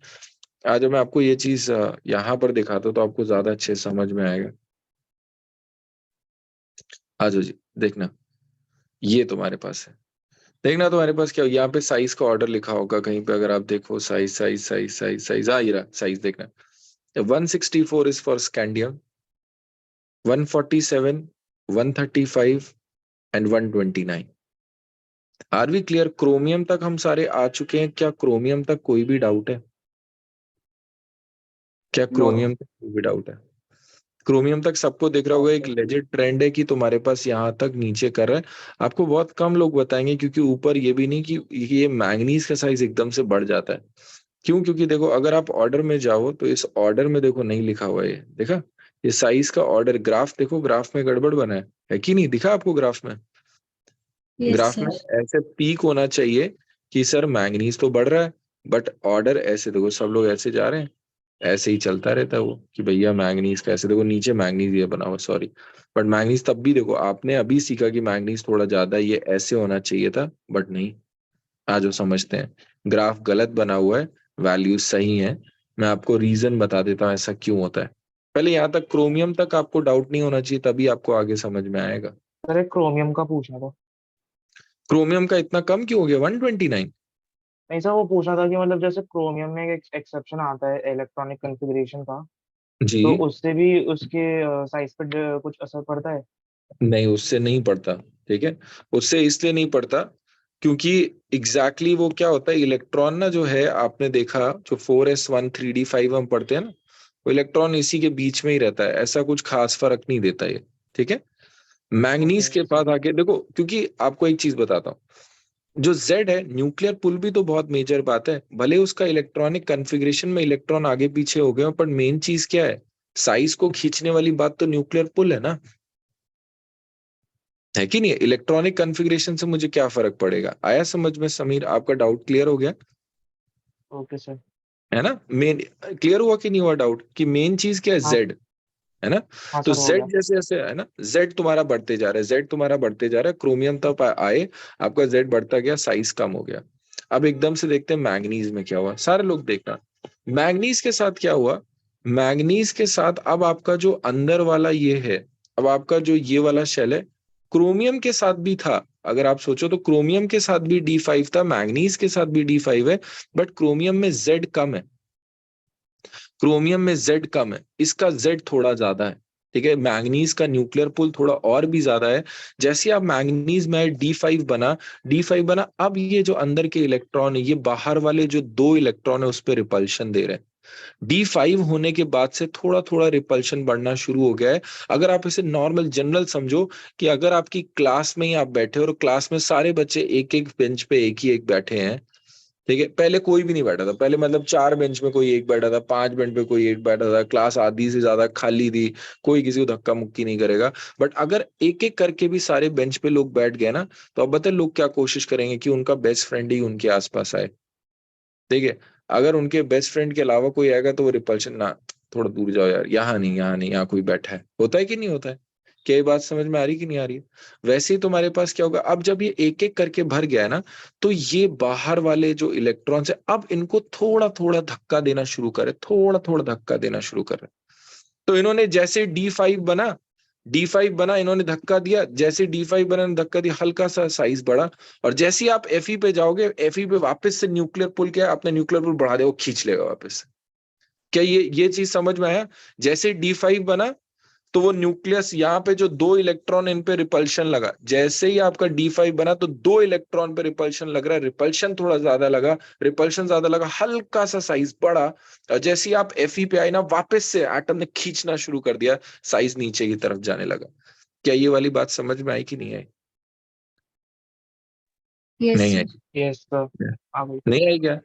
आज मैं आपको ये चीज यहाँ पर दिखाता हूँ तो आपको ज्यादा अच्छे से समझ में आएगा। आ जाओ जी, देखना, ये तुम्हारे पास है। देखना तुम्हारे पास क्या, यहाँ पे साइज का ऑर्डर लिखा होगा कहीं पे, अगर आप देखो size size size size size आ ही रहा साइज, देखना 164 is for scandium, 147, 135 and 129। Are we clear? Chromium तक हम सारे आ चुके हैं। क्या क्रोमियम तक कोई भी डाउट है? क्या नो नो। क्रोमियम तक कोई भी डाउट है? क्रोमियम तक सबको दिख रहा होगा, एक लेजिट ट्रेंड है कि तुम्हारे पास यहाँ तक नीचे कर रहा है। आपको बहुत कम लोग बताएंगे, क्योंकि ऊपर ये भी नहीं कि ये मैंगनीज का साइज एकदम से बढ़ जाता है। क्यों? क्योंकि देखो अगर आप ऑर्डर में जाओ तो इस ऑर्डर में देखो नहीं लिखा हुआ है ये, देखा? ये साइज का ऑर्डर ग्राफ देखो, ग्राफ में गड़बड़ बना है कि नहीं? दिखा आपको ग्राफ में? यस ग्राफ में सर। ऐसे पीक होना चाहिए कि सर मैंगनीज तो बढ़ रहा है, बट ऑर्डर ऐसे देखो, सब लोग ऐसे जा रहे हैं, ऐसे ही चलता रहता है वो कि भैया मैंगनीज का ऐसे देखो, नीचे मैंगनीज ये बना हुआ, सॉरी। बट मैंगनीज तब भी देखो, आपने अभी सीखा कि मैंगनीज थोड़ा ज्यादा है, ये ऐसे होना चाहिए था, बट नहीं। आज वो समझते हैं ग्राफ गलत बना हुआ है, वैल्यूज सही है। मैं आपको रीजन बता देता हूँ ऐसा क्यों होता है। पहले यहाँ तक क्रोमियम तक आपको डाउट नहीं होना चाहिए, तभी आपको आगे समझ में आएगा। सर एक क्रोमियम का पूछना था। क्रोमियम का इतना कम क्यों हो गया 129? नहीं सर, वो पूछना था कि मतलब जैसे क्रोमियम में एक एक्सेप्शन आता है इलेक्ट्रॉनिक कॉन्फ़िगरेशन का, जी, तो उससे भी उसके साइज पर कुछ असर पड़ता है? नहीं उससे नहीं पड़ता। ठीक है, उससे इसलिए नहीं पड़ता क्योंकि एग्जैक्टली वो क्या होता है, इलेक्ट्रॉन ना जो है, आपने देखा जो 4s1 3d5 हम पढ़ते हैं ना, वो इलेक्ट्रॉन इसी के बीच में ही रहता है, ऐसा कुछ खास फर्क नहीं देता ये। ठीक है, मैंगनीज ओके के पास सर। आके देखो, क्योंकि आपको एक चीज बताता हूँ, जो जेड है न्यूक्लियर पुल भी तो बहुत मेजर बात है। भले उसका इलेक्ट्रॉनिक कन्फिग्रेशन में इलेक्ट्रॉन आगे पीछे हो गए हो, पर मेन चीज क्या है, साइज को खींचने वाली बात तो न्यूक्लियर पुल है ना, है कि नहीं? इलेक्ट्रॉनिक कॉन्फ़िगरेशन से मुझे क्या फर्क पड़ेगा? आया समझ में समीर? आपका डाउट क्लियर हो गया ओके सर। है ना? मेन क्लियर हुआ कि नहीं हुआ डाउट, कि मेन चीज क्या है, हाँ। जेड, है ना? हाँ तो सर, हो जेड गया। जैसे जैसे है ना, जेड तुम्हारा बढ़ते जा रहा है, जेड तुम्हारा बढ़ते जा रहा है, क्रोमियम तक आए, आपका जेड बढ़ता गया, साइज कम हो गया। अब एकदम से देखते हैं मैंगनीज में क्या हुआ, सारे लोग देखना। मैंगनीज के साथ क्या हुआ, मैंगनीज के साथ अब आपका जो अंदर वाला ये है, अब आपका जो ये वाला शेल है, क्रोमियम के साथ भी था। अगर आप सोचो तो क्रोमियम के साथ भी D5 था, मैंगनीज के साथ भी D5 है, बट क्रोमियम में जेड कम है। क्रोमियम में जेड कम है, इसका जेड थोड़ा ज्यादा है। ठीक है, मैंगनीज का न्यूक्लियर पुल थोड़ा और भी ज्यादा है। जैसे आप मैंगनीज में D5 बना, अब ये जो अंदर के इलेक्ट्रॉन है, ये बाहर वाले जो दो इलेक्ट्रॉन है उस पर रिपल्शन दे रहे हैं। D5 होने के बाद से थोड़ा थोड़ा रिपल्शन बढ़ना शुरू हो गया है। अगर आप इसे नॉर्मल जनरल समझो, कि अगर आपकी क्लास में ही आप बैठे हो और क्लास में सारे बच्चे एक एक बेंच पे एक ही एक बैठे हैं, ठीक है, पहले कोई भी नहीं बैठा था, पहले मतलब 4 बेंच में कोई एक बैठा था, 5 बेंच पे कोई एक बैठा था, क्लास आधी से ज्यादा खाली थी, कोई किसी को धक्का मुक्की नहीं करेगा। बट अगर एक एक करके भी सारे बेंच पे लोग बैठ गए ना, तो अब बताए लोग क्या कोशिश करेंगे कि उनका बेस्ट फ्रेंड ही उनके आसपास आए। ठीक है, अगर उनके बेस्ट फ्रेंड के अलावा कोई आएगा तो वो रिपल्शन ना, थोड़ा दूर जाओ यार, यहाँ नहीं, यहाँ नहीं, यहाँ कोई बैठा है, होता है कि नहीं होता है? क्या ये बात समझ में आ रही कि नहीं आ रही है? वैसे ही तुम्हारे पास क्या होगा, अब जब ये एक एक करके भर गया है ना, तो ये बाहर वाले जो इलेक्ट्रॉन्स है, अब इनको थोड़ा थोड़ा धक्का देना शुरू करे, थोड़ा थोड़ा धक्का देना शुरू करे। तो इन्होंने जैसे D5 बना, इन्होंने धक्का दिया, जैसे D5 बना धक्का दिया, हल्का सा साइज बढ़ा। और जैसे ही आप Fe पे जाओगे, Fe पे वापस से न्यूक्लियर पुल, क्या अपने न्यूक्लियर पुल बढ़ा दे, वो खींच लेगा वापस। क्या ये चीज समझ में आया? जैसे D5 बना, तो वो न्यूक्लियस यहाँ पे जो 2 इलेक्ट्रॉन इन पे रिपल्शन लगा, जैसे ही आपका D5 बना तो 2 इलेक्ट्रॉन पे रिपल्शन लग रहा है, रिपल्शन थोड़ा ज्यादा लगा, रिपल्शन ज्यादा लगा, हल्का सा साइज बढ़ा, और जैसे ही आप Fe पे आए ना, वापस से एटम ने खींचना शुरू कर दिया, साइज नीचे की तरफ जाने लगा। क्या ये वाली बात समझ में आई कि नहीं आई? यस नहीं सर। आई? यस सर, आ गई। नहीं आई क्या?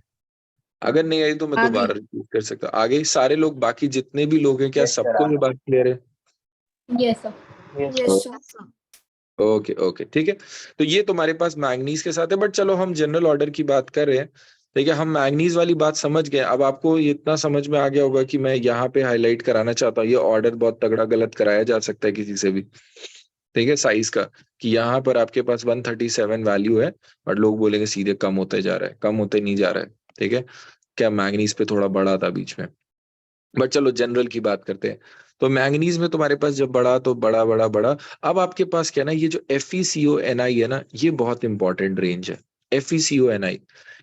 अगर नहीं आई तो मैं आ गई। दोबारा रिपीट कर सकता हूँ। आगे सारे लोग, बाकी जितने भी लोग हैं, क्या Yes, sir, सबको आ ये गया। बात क्लियर है? Yes sir. Yes yes sir. Sir. Okay okay, ठीक है। तो ये तुम्हारे पास मैंगनीज के साथ है, बट चलो हम जनरल ऑर्डर की बात कर रहे हैं। ठीक है, हम मैंगनीज वाली बात समझ गए। अब आपको ये इतना समझ में आ गया होगा कि मैं यहाँ पे हाईलाइट कराना चाहता हूँ, ये ऑर्डर बहुत तगड़ा गलत कराया जा सकता है किसी से भी। ठीक है, साइज का, कि यहाँ पर आपके पास 137 वैल्यू है, और लोग बोलेंगे सीधे कम होते जा रहा है, कम होते नहीं जा रहा है। ठीक है, क्या मैंगनीज पे थोड़ा बड़ा था बीच में, बट चलो जनरल की बात करते हैं। तो मैंगनीज में तुम्हारे पास जब बड़ा, तो बड़ा बड़ा बड़ा, अब आपके पास क्या ना, ये जो FeCO Ni है ना, ये बहुत इंपॉर्टेंट रेंज है। FeCO Ni,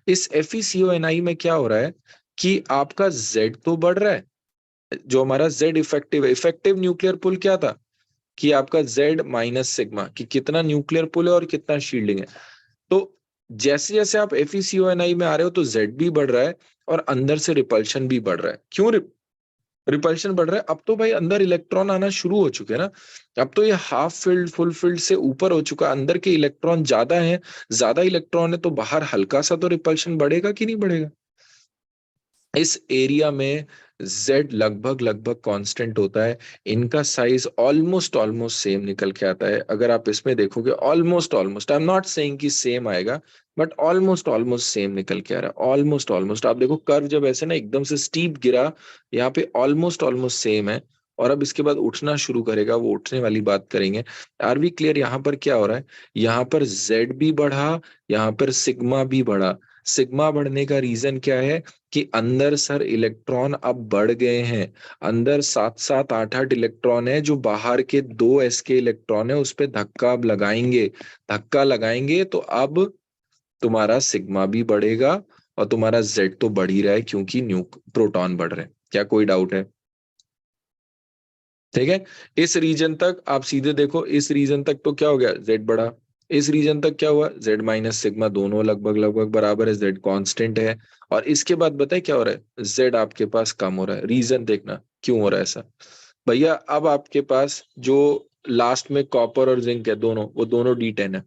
इस FeCO Ni में क्या हो रहा है कि आपका Z तो बढ़ रहा है, जो हमारा Z इफेक्टिव है, इफेक्टिव न्यूक्लियर पुल क्या था कि आपका Z माइनस सिग्मा, कि कितना न्यूक्लियर पुल है और कितना शील्डिंग है। तो जैसे जैसे आप FeCO Ni में आ रहे हो, तो Z भी बढ़ रहा है, और अंदर से रिपल्शन भी बढ़ रहा है। क्यों रिपल्शन बढ़ रहा है? अब तो भाई अंदर इलेक्ट्रॉन आना शुरू हो चुके हैं ना, अब तो ये हाफ फिल्ड फुल फिल्ड से ऊपर हो चुका है, अंदर के इलेक्ट्रॉन ज्यादा हैं, ज्यादा इलेक्ट्रॉन है, तो बाहर हल्का सा तो रिपल्शन बढ़ेगा कि नहीं बढ़ेगा? इस एरिया में Z लगभग लगभग कांस्टेंट होता है, इनका साइज ऑलमोस्ट ऑलमोस्ट सेम निकल के आता है। अगर आप इसमें देखोगे, almost almost, I am not saying कि सेम आएगा, बट ऑलमोस्ट ऑलमोस्ट सेम निकल के आ रहा है, ऑलमोस्ट ऑलमोस्ट। आप देखो कर्व जब ऐसे ना एकदम से स्टीप गिरा, यहाँ पे ऑलमोस्ट ऑलमोस्ट सेम है, और अब इसके बाद उठना शुरू करेगा, वो उठने वाली बात करेंगे। Are we clear? यहाँ पर क्या हो रहा है, यहाँ पर Z भी बढ़ा, यहाँ पर सिग्मा भी बढ़ा। सिग्मा बढ़ने का रीजन क्या है कि अंदर सर इलेक्ट्रॉन अब बढ़ गए हैं, अंदर 7 7 8 8 इलेक्ट्रॉन है, जो बाहर के 2s के इलेक्ट्रॉन है उस पे धक्का अब लगाएंगे, धक्का लगाएंगे, तो अब तुम्हारा सिग्मा भी बढ़ेगा, और तुम्हारा Z तो बढ़ ही रहा है, क्योंकि प्रोटॉन बढ़ रहे हैं। क्या कोई डाउट है? ठीक है, इस रीजन तक आप सीधे देखो, इस रीजन तक तो क्या हो गया, Z बढ़ा, इस रीजन तक क्या हुआ, Z माइनस सिग्मा, दोनों लगभग लगभग बराबर है, Z कांस्टेंट है। और इसके बाद बताए क्या हो रहा है, Z आपके पास कम हो रहा है। रीजन देखना क्यों हो रहा है ऐसा भैया। अब आपके पास जो लास्ट में कॉपर और जिंक है, दोनों, वो दोनों D10 है,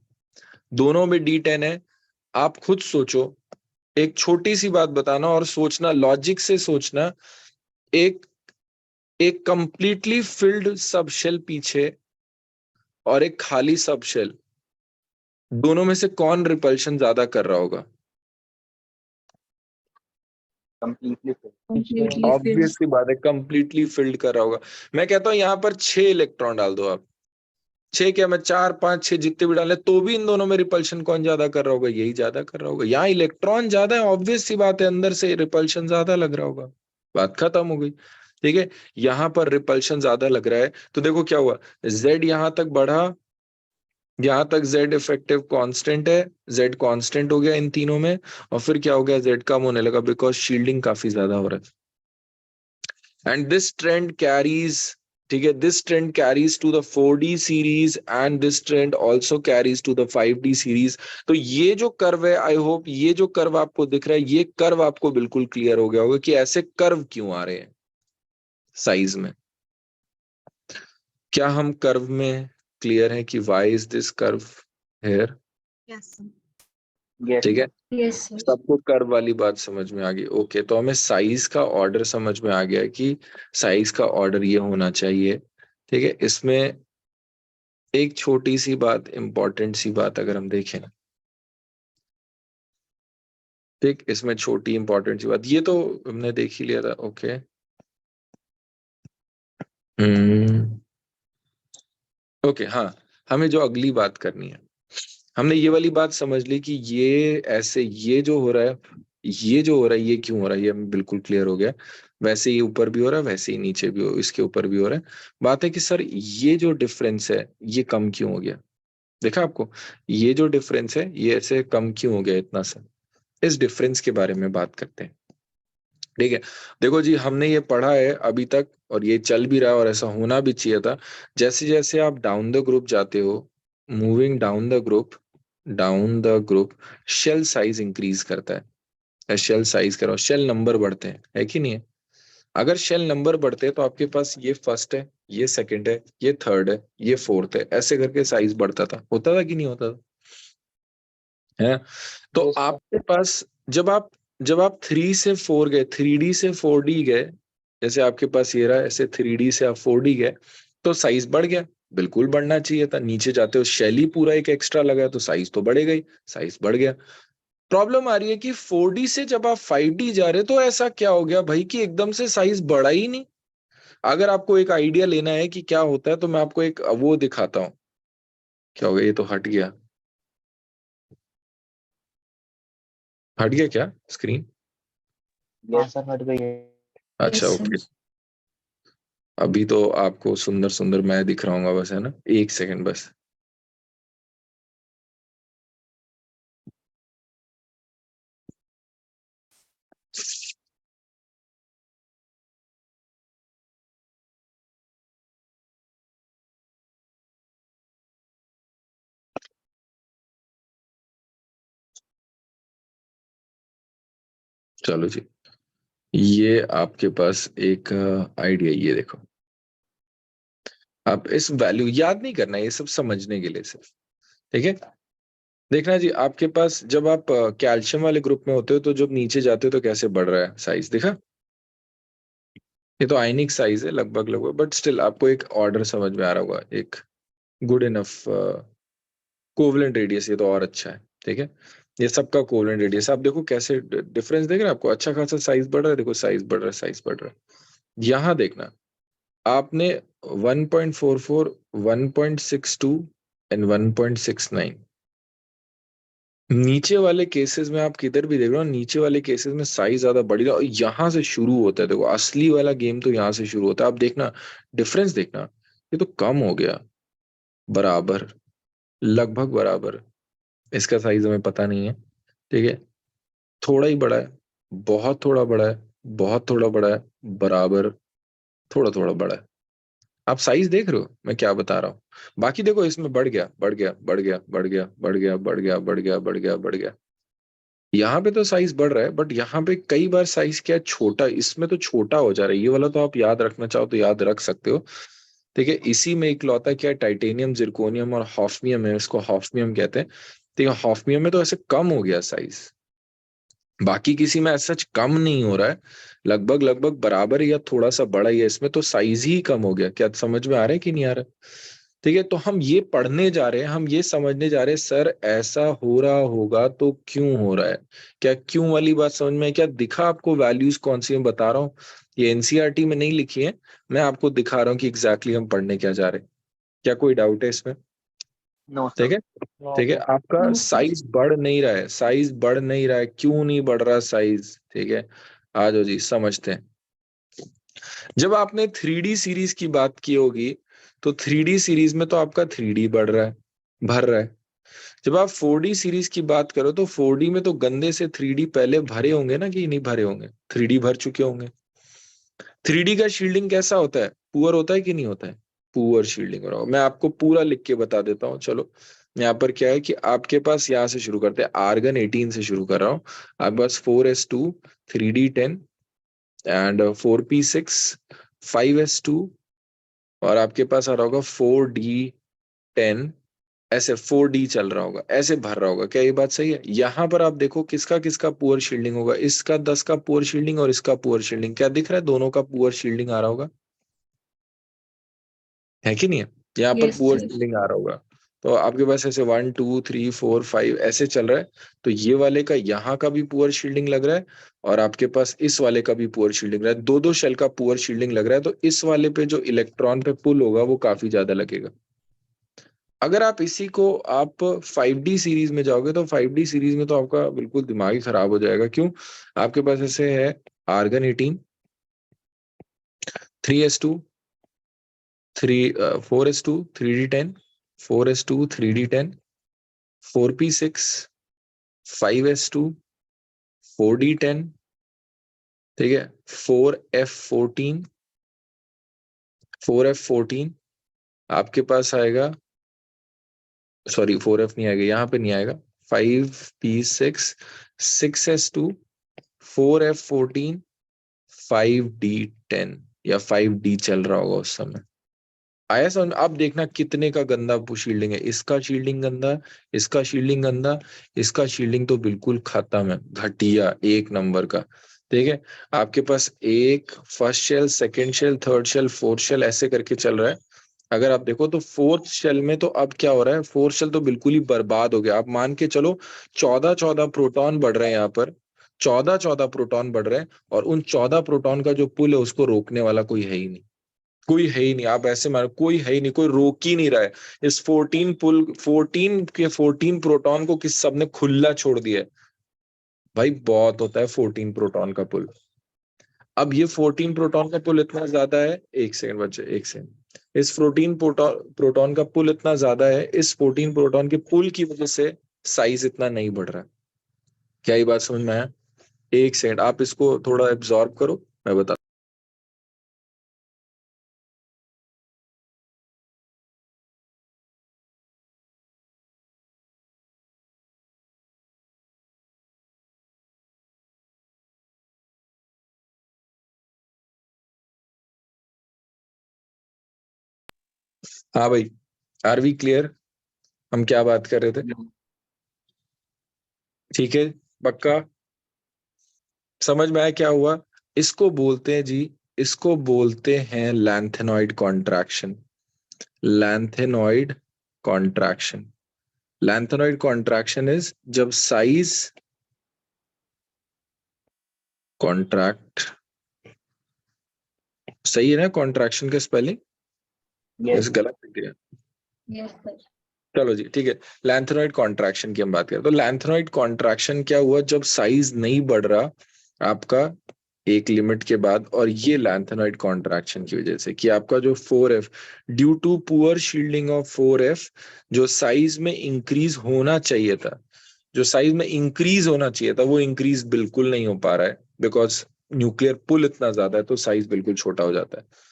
दोनों में D10 है। आप खुद सोचो, एक छोटी सी बात बताना और सोचना, लॉजिक से सोचना, एक एक कंप्लीटली फिल्ड सब शेल पीछे और एक खाली सब शेल, दोनों में से कौन रिपल्शन ज्यादा कर रहा होगा? Completely filled. Completely filled. Obvious सी बात है, कंप्लीटली फिल्ड कर रहा होगा। मैं कहता हूं यहाँ पर 6 इलेक्ट्रॉन डाल दो आप, 6 क्या, मैं 4 5 6 जितने भी डाले, तो भी इन दोनों में रिपल्शन कौन ज्यादा कर रहा होगा? यही ज्यादा कर रहा होगा। यहाँ इलेक्ट्रॉन ज्यादा है, ऑब्वियस सी बात है, अंदर से रिपल्शन ज्यादा लग रहा होगा, बात खत्म हो गई। ठीक है, यहाँ पर रिपल्शन ज्यादा लग रहा है, तो देखो क्या हुआ, Z यहाँ तक बढ़ा, यहाँ तक Z इफेक्टिव कांस्टेंट है, Z कांस्टेंट हो गया इन तीनों में, और फिर क्या हो गया, Z कम होने लगा, बिकॉज शील्डिंग काफी ज्यादा हो रहा है। एंड दिस ट्रेंड कैरीज, ठीक है, this trend carries to the 4D series, and this trend also carries to the 5D series. तो ये जो कर्व है, आई होप ये जो कर्व आपको दिख रहा है, ये कर्व आपको बिल्कुल क्लियर हो गया होगा कि ऐसे कर्व क्यों आ रहे हैं साइज में। क्या हम कर्व में क्लियर है कि why is this curve here? Yes Yes. ठीक है, यस सर। सबको कर्व वाली बात समझ में आ गई। ओके, तो हमें साइज का ऑर्डर समझ में आ गया कि साइज का ऑर्डर ये होना चाहिए। ठीक है, इसमें एक छोटी सी बात, इंपॉर्टेंट सी बात अगर हम देखें ना, ठीक, इसमें छोटी इंपॉर्टेंट सी बात, ये तो हमने देख ही लिया था। ओके, ओके, हाँ, हमें जो अगली बात करनी है, हमने ये वाली बात समझ ली कि ये ऐसे, ये जो हो रहा है, ये जो हो रहा है, ये क्यों हो रहा है, ये हमें बिल्कुल क्लियर हो गया। वैसे ही ऊपर भी हो रहा है, वैसे ही नीचे भी हो, इसके ऊपर भी हो रहा है। बात है कि सर ये जो डिफरेंस है, ये कम क्यों हो गया? देखा आपको, ये जो डिफरेंस है, ये ऐसे कम क्यों हो गया इतना सा? इस डिफरेंस के बारे में बात करते हैं। ठीक है, देखो जी हमने ये पढ़ा है अभी तक और ये चल भी रहा है और ऐसा होना भी चाहिए था। जैसे जैसे आप डाउन द ग्रुप जाते हो, moving down the group, shell size increase करता है। शेल साइज करो, शेल नंबर बढ़ते हैं, है कि नहीं है? अगर शेल नंबर बढ़ते हैं तो आपके पास ये फर्स्ट है, ये सेकंड है, ये थर्ड है, ये फोर्थ है, ऐसे करके साइज बढ़ता था, होता था कि नहीं होता था? है। तो Yes, sir. आपके पास जब आप 3 से 4 गए, 3D से 4D गए, जैसे आपके पास ये रहा, ऐसे 3D से आप 4D गए, तो साइज बढ़ गया। बिल्कुल बढ़ना चाहिए था, नीचे जाते हो शैली पूरा एक एक्स्ट्रा लगा तो साइज तो बढ़ेगा ही, साइज बढ़ गया। प्रॉब्लम आ रही है कि 4D से जब आप 5D जा रहे हो तो ऐसा क्या हो गया भाई कि एकदम से साइज बढ़ा ही नहीं। अगर आपको एक आइडिया लेना है कि क्या होता है तो मैं आपको एक वो दिखाता हूँ। क्या हो गया, ये तो हट गया, हट गया क्या स्क्रीन? हाँ Yes. सर, हट गई है। अच्छा, Yes, ओके। sir. अभी तो आपको सुंदर सुंदर मैं दिख रहा हूँ बस, है ना, एक सेकंड बस। चलो जी, ये आपके पास एक आइडिया, ये देखो। आप इस वैल्यू याद नहीं करना, ये सब समझने के लिए सिर्फ, ठीक है। देखना जी, आपके पास जब आप कैल्शियम वाले ग्रुप में होते हो तो जब नीचे जाते हो तो कैसे बढ़ रहा है साइज, देखा? ये तो आयनिक साइज है लगभग लगभग, बट स्टिल आपको एक ऑर्डर समझ में आ रहा होगा, एक गुड इनफ कोवलेंट रेडियस, ये तो और अच्छा है, ठीक है। ये सबका कोवलेंट रेडियस, आप देखो कैसे डिफरेंस देख रहे हैं, आपको अच्छा खासा साइज बढ़ रहा है, देखो साइज बढ़ रहा है, साइज बढ़ रहा है। यहाँ देखना, आपने 1.44, 1.62 एंड 1.69, नीचे वाले केसेस में आप किधर भी देख रहे हो, नीचे वाले केसेस में साइज ज्यादा बढ़ी है और यहाँ से शुरू होता है, देखो असली वाला गेम तो यहाँ से शुरू होता है। आप देखना डिफरेंस, देखना ये तो कम हो गया, बराबर, लगभग बराबर। इसका साइज हमें पता नहीं है, ठीक है, थोड़ा ही बड़ा है, बहुत थोड़ा बड़ा है, बहुत थोड़ा बड़ा है, बराबर, थोड़ा थोड़ा बड़ा है। आप साइज देख रहे हो मैं क्या बता रहा हूँ? बाकी देखो इसमें बढ़ गया, बढ़ गया, बढ़ गया, बढ़ गया, बढ़ गया, बढ़ गया, बढ़ गया, बढ़ गया, बढ़ गया। यहाँ पे तो साइज बढ़ रहा है बट यहाँ पे कई बार साइज क्या है, छोटा, इसमें तो छोटा हो जा रहा है। ये वाला तो आप याद रखना चाहो तो याद रख सकते हो, ठीक है। इसी में इकलौता क्या है, टाइटेनियम, जिरकोनियम और हॉफनियम है, इसको हॉफनियम कहते हैं। ठीक है, हॉफनियम में तो ऐसे कम हो गया साइज, बाकी किसी में ऐसा कम नहीं हो रहा है, लगभग लगभग बराबर या थोड़ा सा बड़ा ही है, इसमें तो साइज ही कम हो गया। क्या समझ में आ रहा है कि नहीं आ रहा है? ठीक है, तो हम ये पढ़ने जा रहे हैं, हम ये समझने जा रहे हैं सर ऐसा हो रहा होगा तो क्यों हो रहा है। क्या क्यों वाली बात समझ में है? क्या दिखा आपको वैल्यूज कौन सी मैं बता रहा हूँ? ये एनसीईआरटी में नहीं लिखी है, मैं आपको दिखा रहा हूँ कि एग्जैक्टली हम पढ़ने क्या जा रहे हैं। क्या कोई डाउट है इसमें? No, ठीक sir. है, नो ठीक है, सर। आपका No, sir. साइज बढ़ नहीं रहा है, साइज बढ़ नहीं रहा है, क्यों नहीं बढ़ रहा साइज? ठीक है, आ जाओ जी समझते हैं। जब आपने 3D सीरीज की बात की होगी तो 3D सीरीज में तो आपका 3D बढ़ रहा है, भर रहा है। जब आप 4D सीरीज की बात करो तो 4D में तो गंदे से 3D पहले भरे होंगे ना, कि नहीं भरे होंगे? 3D भर चुके होंगे। 3D का शील्डिंग कैसा होता है, पुअर होता है कि नहीं होता है? पुअर शील्डिंग हो रहा हो, मैं आपको पूरा लिख के बता देता हूँ। चलो, यहाँ पर क्या है कि आपके पास, यहाँ से शुरू करते हैं, आर्गन 18 से शुरू कर रहा हूँ। आपके पास 4s2, 3D10 and 4p6, 5s2, और आपके पास आ रहा होगा 4D10, ऐसे 4D चल रहा होगा, ऐसे भर रहा होगा। क्या ये बात सही है? यहाँ पर आप देखो किसका किसका पुअर शील्डिंग होगा, इसका 10 का पुअर शील्डिंग और इसका पुअर शील्डिंग, क्या दिख रहा है? दोनों का पुअर शील्डिंग आ रहा होगा, है कि नहीं है? यहाँ पर Yes, पुअर sir. शील्डिंग आ रहा होगा। तो आपके पास ऐसे 1 2 3 4 5 ऐसे चल रहा है, तो ये वाले का यहाँ का भी पुअर शील्डिंग लग रहा है और आपके पास इस वाले का भी पुअर शील्डिंग रहा है, दो दो शेल का पुअर शील्डिंग लग रहा है। तो इस वाले पे जो इलेक्ट्रॉन पे पुल होगा वो काफी ज्यादा लगेगा। अगर आप इसी को आप 5D सीरीज में जाओगे तो 5D सीरीज में तो आपका बिल्कुल दिमाग ही खराब हो जाएगा। क्यों? आपके पास ऐसे है argon 18, 3s2, 4s2, 3D10, 4s2, 3D10, 4p6, 5s2, 4d10, ठीक है, 4F14, 4F14 आपके पास आएगा, सॉरी 4F नहीं आएगा, यहाँ पे नहीं आएगा, 5P6, 6S2, 4F14, 5D10 या 5D चल रहा होगा उस समय। आया समझ? आप देखना कितने का गंदा शील्डिंग है, इसका शील्डिंग गंदा, इसका शील्डिंग गंदा, इसका शील्डिंग तो बिल्कुल खत्म है, घटिया एक नंबर का। ठीक है, आपके पास एक first shell, second shell, third shell, fourth shell ऐसे करके चल रहा है। अगर आप देखो तो फोर्थ शेल में तो अब क्या हो रहा है, फोर्थ शेल तो बिल्कुल ही बर्बाद हो गया। आप मान के चलो 14-14 प्रोटॉन बढ़ रहे हैं यहाँ पर, 14-14 प्रोटॉन बढ़ रहे हैं, और उन 14 प्रोटॉन का जो पुल है उसको रोकने वाला कोई है ही नहीं, कोई है ही नहीं। आप ऐसे मानो कोई है ही नहीं, कोई रोक ही नहीं रहा है। इस 14 प्रोटॉन को किस सब ने खुला छोड़ दिया है। भाई बहुत होता है 14 प्रोटॉन का पुल। अब ये 14 प्रोटॉन का पुल इतना ज्यादा है, एक सेकंड बच्चे, एक सेकंड, इस 14 प्रोटॉन का पुल इतना ज्यादा है, इस 14 प्रोटॉन के पुल की वजह से साइज इतना नहीं बढ़ रहा है। क्या ये बात समझ में आया? एक सेकंड, आप इसको थोड़ा एब्जॉर्ब करो, मैं बता। हाँ भाई, आर वी क्लियर? हम क्या बात कर रहे थे? ठीक है, पक्का समझ में आया क्या हुआ? इसको बोलते हैं जी, इसको बोलते हैं lanthanoid contraction. Lanthanoid contraction, lanthanoid contraction is जब साइज कॉन्ट्रैक्ट, सही है ना कॉन्ट्रैक्शन का स्पेलिंग? Yes. इस गलत लिख दिया? Yes, sir. चलो जी ठीक है, लैंथेनॉइड कॉन्ट्रैक्शन की हम बात करें तो लैंथेनॉइड कॉन्ट्रैक्शन क्या हुआ, जब साइज नहीं बढ़ रहा आपका एक लिमिट के बाद, और ये लैंथेनॉइड कॉन्ट्रैक्शन की वजह से कि आपका जो 4F, due to poor shielding of 4F, जो साइज में इंक्रीज होना चाहिए था, जो साइज में इंक्रीज होना चाहिए था वो इंक्रीज बिल्कुल नहीं हो पा रहा है, बिकॉज न्यूक्लियर पुल इतना ज्यादा है तो साइज बिल्कुल छोटा हो जाता है।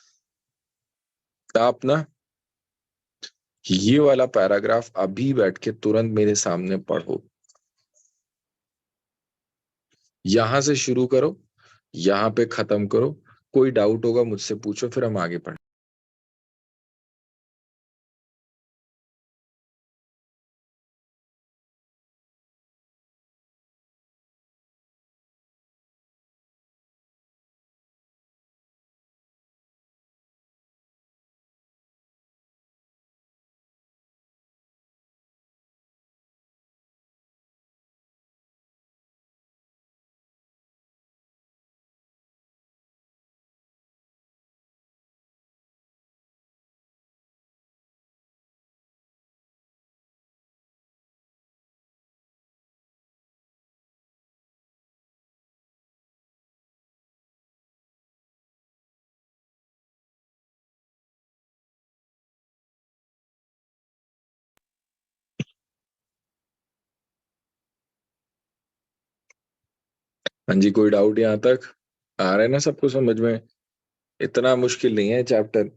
तो आप ना ये वाला पैराग्राफ अभी बैठ के तुरंत मेरे सामने पढ़ो, यहां से शुरू करो, यहां पे खत्म करो, कोई डाउट होगा मुझसे पूछो, फिर हम आगे पढ़ें। हाँ जी, कोई डाउट यहाँ तक आ रहा है ना सबको समझ में? इतना मुश्किल नहीं है चैप्टर,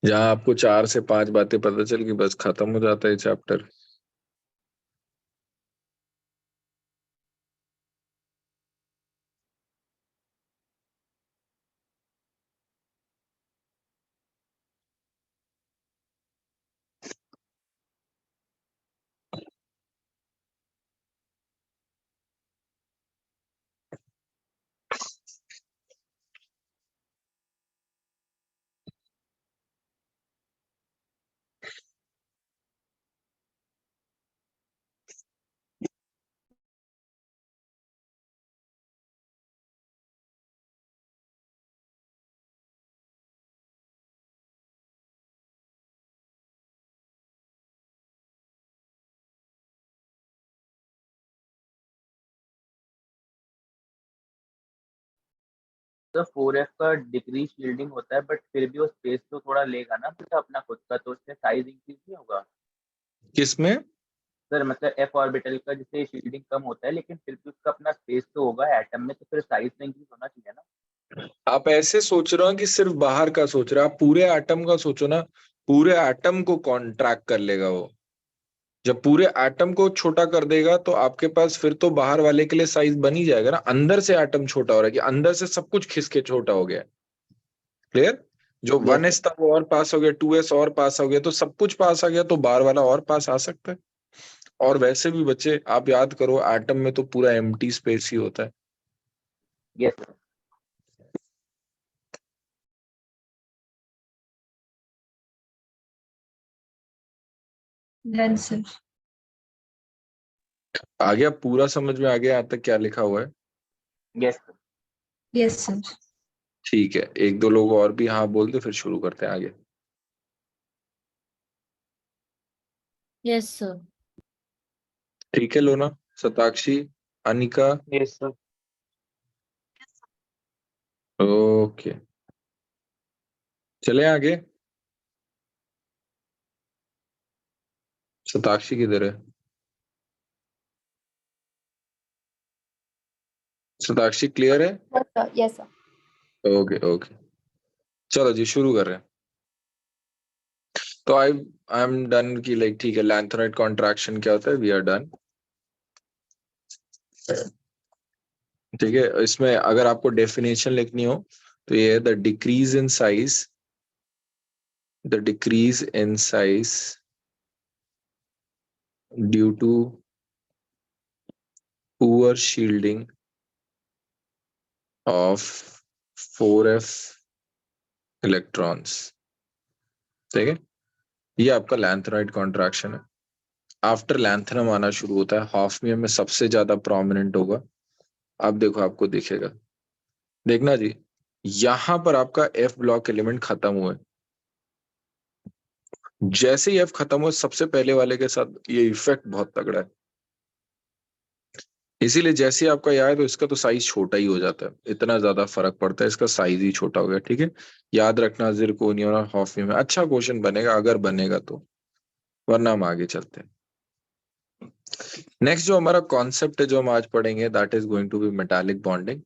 जहाँ आपको 4 से 5 बातें पता चल गई बस खत्म हो जाता है चैप्टर। तो 4F का डिक्रीज शील्डिंग होता है, बट फिर भी वो स्पेस तो थोड़ा लेगा ना बेटा अपना खुद का, तो उससे साइज इंक्रीज नहीं होगा। किसमें? सर मतलब एफ ऑर्बिटल का जैसे शील्डिंग कम होता है, लेकिन फिर भी उसका अपना स्पेस तो होगा एटम में, तो फिर साइज तो इंक्रीज होना चाहिए ना। आप ऐसे सोच रहे हो कि सिर्फ बाहर का सोच रहे हो, आप पूरे एटम का सोचो ना। पूरे एटम को कॉन्ट्रैक्ट कर लेगा वो। जब पूरे एटम को छोटा कर देगा तो आपके पास फिर तो बाहर वाले के लिए साइज बन ही जाएगा ना। अंदर से एटम छोटा हो रहा है कि अंदर से सब कुछ खिसके छोटा हो गया। क्लियर? जो Yes, 1s था वो और पास हो गया, 2s और पास हो गया, तो सब कुछ पास आ गया, तो बाहर वाला और पास आ सकता है। और वैसे भी बच्चे आप याद करो, एटम में तो पूरा एम्प्टी स्पेस ही होता है। yes sir. Done, sir. आ गया? पूरा समझ में आ गया यहाँ तक क्या लिखा हुआ है? Yes sir. Yes, sir. ठीक है, एक दो लोग और भी हाँ बोल दे, फिर शुरू करते हैं आगे। Yes, sir. ठीक है लोना, Satakshi, Anika. Yes sir. Okay, चले आगे। सताक्षी किधर है? सताक्षी क्लियर है? Yes, sir. Yes, sir. Okay okay, चलो जी शुरू कर रहे हैं। तो आई एम डन की लाइक ठीक है, लैंथेनाइट कॉन्ट्रैक्शन क्या होता है, वी आर डन। ठीक है, इसमें अगर आपको डेफिनेशन लिखनी हो तो ये है the decrease in size, the decrease in size due to poor shielding of 4f electrons. ठीक है, ये आपका लैंथेनाइट कॉन्ट्रैक्शन है। आफ्टर लैंथेनम आना शुरू होता है, हाफनियम में सबसे ज्यादा प्रोमिनेंट होगा। अब देखो आपको दिखेगा, देखना जी, यहां पर आपका एफ ब्लॉक एलिमेंट खत्म हुआ है। जैसे ही एफ खत्म हुआ, सबसे पहले वाले के साथ ये इफेक्ट बहुत तगड़ा है। इसीलिए जैसे ही आपका याद है तो इसका तो साइज छोटा ही हो जाता है, इतना ज्यादा फर्क पड़ता है, इसका साइज ही छोटा हो गया। ठीक है, याद रखना जिरकोनियम और हॉफनियम में अच्छा क्वेश्चन बनेगा अगर बनेगा तो, वरना हम आगे चलते हैं। नेक्स्ट जो हमारा कॉन्सेप्ट है जो हम आज पढ़ेंगे, that is going to be metallic bonding.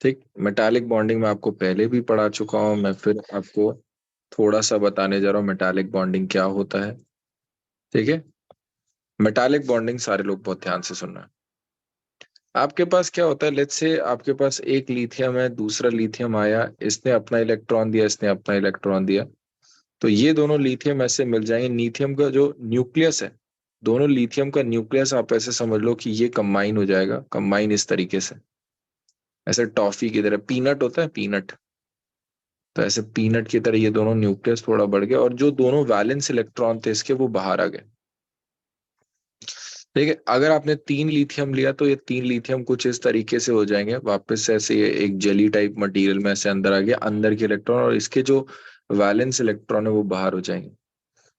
ठीक, मेटालिक बॉन्डिंग में आपको पहले भी पढ़ा चुका हूं, मैं फिर आपको थोड़ा सा बताने जा रहा हूँ मेटालिक बॉन्डिंग क्या होता है। ठीक है, मेटालिक बॉन्डिंग सारे लोग बहुत ध्यान से सुनना है। आपके पास क्या होता है, लेट्स से आपके पास एक लिथियम है, दूसरा लिथियम आया, इसने अपना इलेक्ट्रॉन दिया, इसने अपना इलेक्ट्रॉन दिया, तो ये दोनों लिथियम ऐसे मिल जाएंगे। लिथियम का जो न्यूक्लियस है, दोनों लिथियम का न्यूक्लियस आप ऐसे समझ लो कि ये कंबाइन हो जाएगा, कंबाइन इस तरीके से, ऐसे टॉफी की तरह, पीनट होता है पीनट, तो ऐसे पीनट की तरह ये दोनों न्यूक्लियस थोड़ा बढ़ गया, और जो दोनों वैलेंस इलेक्ट्रॉन थे इसके वो बाहर आ गए। ठीक है, अगर आपने 3 लिथियम लिया तो ये 3 लिथियम कुछ इस तरीके से हो जाएंगे वापस से, ऐसे ये एक जेली टाइप मटेरियल में ऐसे अंदर आ गया, अंदर के इलेक्ट्रॉन और इसके जो वैलेंस इलेक्ट्रॉन है वो बाहर हो जाएंगे।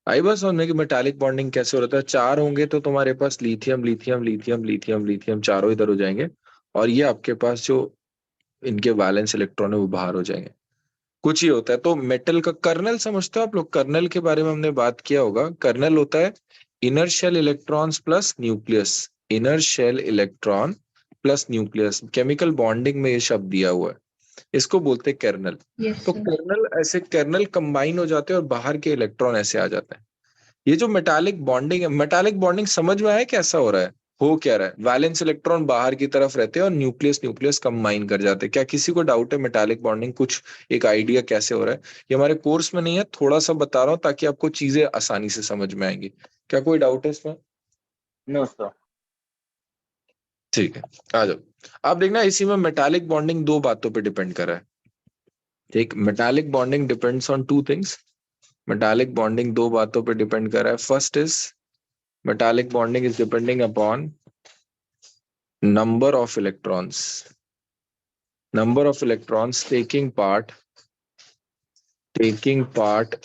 आई बात समझ में कि मेटालिक बॉन्डिंग कैसे होता है? 4 होंगे तो तुम्हारे पास lithium lithium lithium lithium lithium चारों इधर हो जाएंगे, और ये आपके पास जो इनके वैलेंस इलेक्ट्रॉन है वो बाहर हो जाएंगे। कुछ ही होता है। तो मेटल का कर्नल समझते हो आप लोग? कर्नल के बारे में हमने बात किया होगा। कर्नल होता है inner shell electrons plus nucleus, inner shell electron plus nucleus, chemical bonding में ये शब्द दिया हुआ है, इसको बोलते हैं कर्नल। Yes, तो sir. कर्नल ऐसे कर्नल कंबाइन हो जाते हैं और बाहर के इलेक्ट्रॉन ऐसे आ जाते हैं। ये जो मेटालिक बॉन्डिंग है, मेटालिक बॉन्डिंग समझ में आया कैसा हो रहा है, हो क्या रहा है? वैलेंस इलेक्ट्रॉन बाहर की तरफ रहते हैं और न्यूक्लियस न्यूक्लियस कंबाइन कर जाते हैं। क्या किसी को डाउट है मेटालिक बॉन्डिंग कुछ एक आइडिया कैसे हो रहा है? ये हमारे कोर्स में नहीं है, थोड़ा सा बता रहा हूँ ताकि आपको चीजें आसानी से समझ में आएंगी। क्या कोई डाउट है इसमें? No sir. ठीक है, आ जाओ। आप देखना इसी में मेटालिक बॉन्डिंग दो बातों पे डिपेंड कर रहा है। ठीक, metallic bonding depends on two things. Metallic bonding दो बातों पे डिपेंड कर रहा है। First is metallic bonding is depending upon number of electrons, number of electrons taking part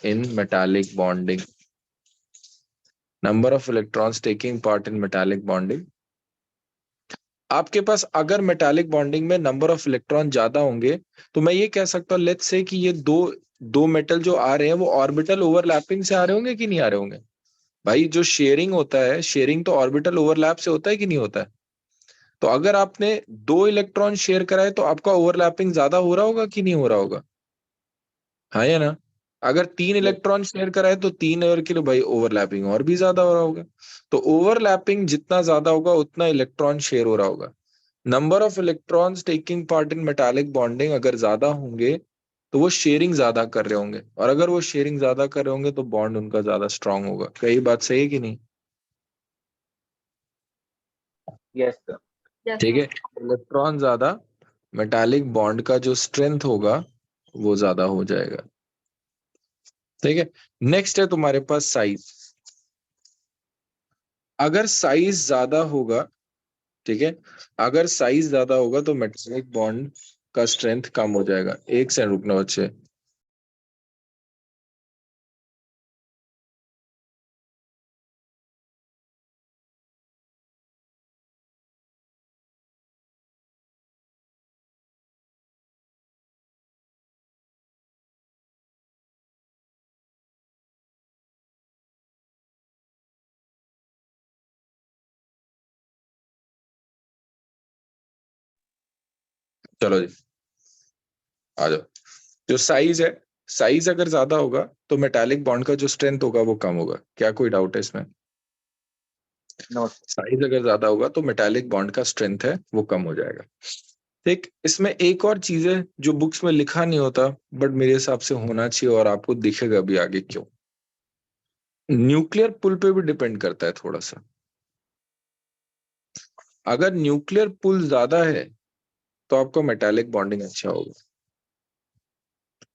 in metallic bonding, number of electrons taking part in metallic bonding। आपके पास अगर metallic bonding में number of electron ज्यादा होंगे तो मैं ये कह सकता हूँ लेट्स से कि ये दो मेटल जो आ रहे हैं वो ऑर्बिटल ओवरलैपिंग से आ रहे होंगे कि नहीं आ रहे होंगे? भाई जो शेयरिंग होता है, शेयरिंग तो ऑर्बिटल ओवरलैप से होता है कि नहीं होता है? तो अगर आपने 2 इलेक्ट्रॉन शेयर कराए तो आपका ओवरलैपिंग ज्यादा हो रहा होगा कि नहीं हो रहा होगा? हाँ या ना? अगर 3 इलेक्ट्रॉन शेयर कराए तो 3 के लिए भाई ओवरलैपिंग और भी ज्यादा हो रहा होगा। तो ओवरलैपिंग जितना ज्यादा होगा उतना इलेक्ट्रॉन शेयर हो रहा होगा। Number of electrons taking part in metallic bonding अगर ज्यादा होंगे तो वो शेयरिंग ज्यादा कर रहे होंगे, और अगर वो शेयरिंग ज्यादा कर रहे होंगे तो बॉन्ड उनका ज्यादा स्ट्रांग होगा। क्या ये बात सही है कि नहीं? Yes, sir. Yes, ठीक है, sir. इलेक्ट्रॉन ज्यादा, मेटालिक बॉन्ड का जो स्ट्रेंथ होगा वो ज्यादा हो जाएगा। ठीक है, नेक्स्ट है तुम्हारे पास साइज। अगर साइज ज्यादा होगा, ठीक है, अगर साइज ज्यादा होगा तो मेटालिक बॉन्ड का स्ट्रेंथ कम हो जाएगा। एक सेकंड रुकना बच्चे। चलो जी, आ जाओ। जो साइज है, साइज अगर ज्यादा होगा तो मेटालिक बॉन्ड का जो स्ट्रेंथ होगा वो कम होगा। क्या कोई डाउट है इसमें? No, sir. साइज अगर ज्यादा होगा तो मेटालिक बॉन्ड का स्ट्रेंथ है वो कम हो जाएगा। ठीक, इसमें एक और चीज है जो बुक्स में लिखा नहीं होता बट मेरे हिसाब से होना चाहिए, और आपको दिखेगा भी आगे क्यों। न्यूक्लियर पुल पे भी डिपेंड करता है थोड़ा सा। अगर न्यूक्लियर पुल ज्यादा है तो आपका मेटालिक बॉन्डिंग अच्छा होगा।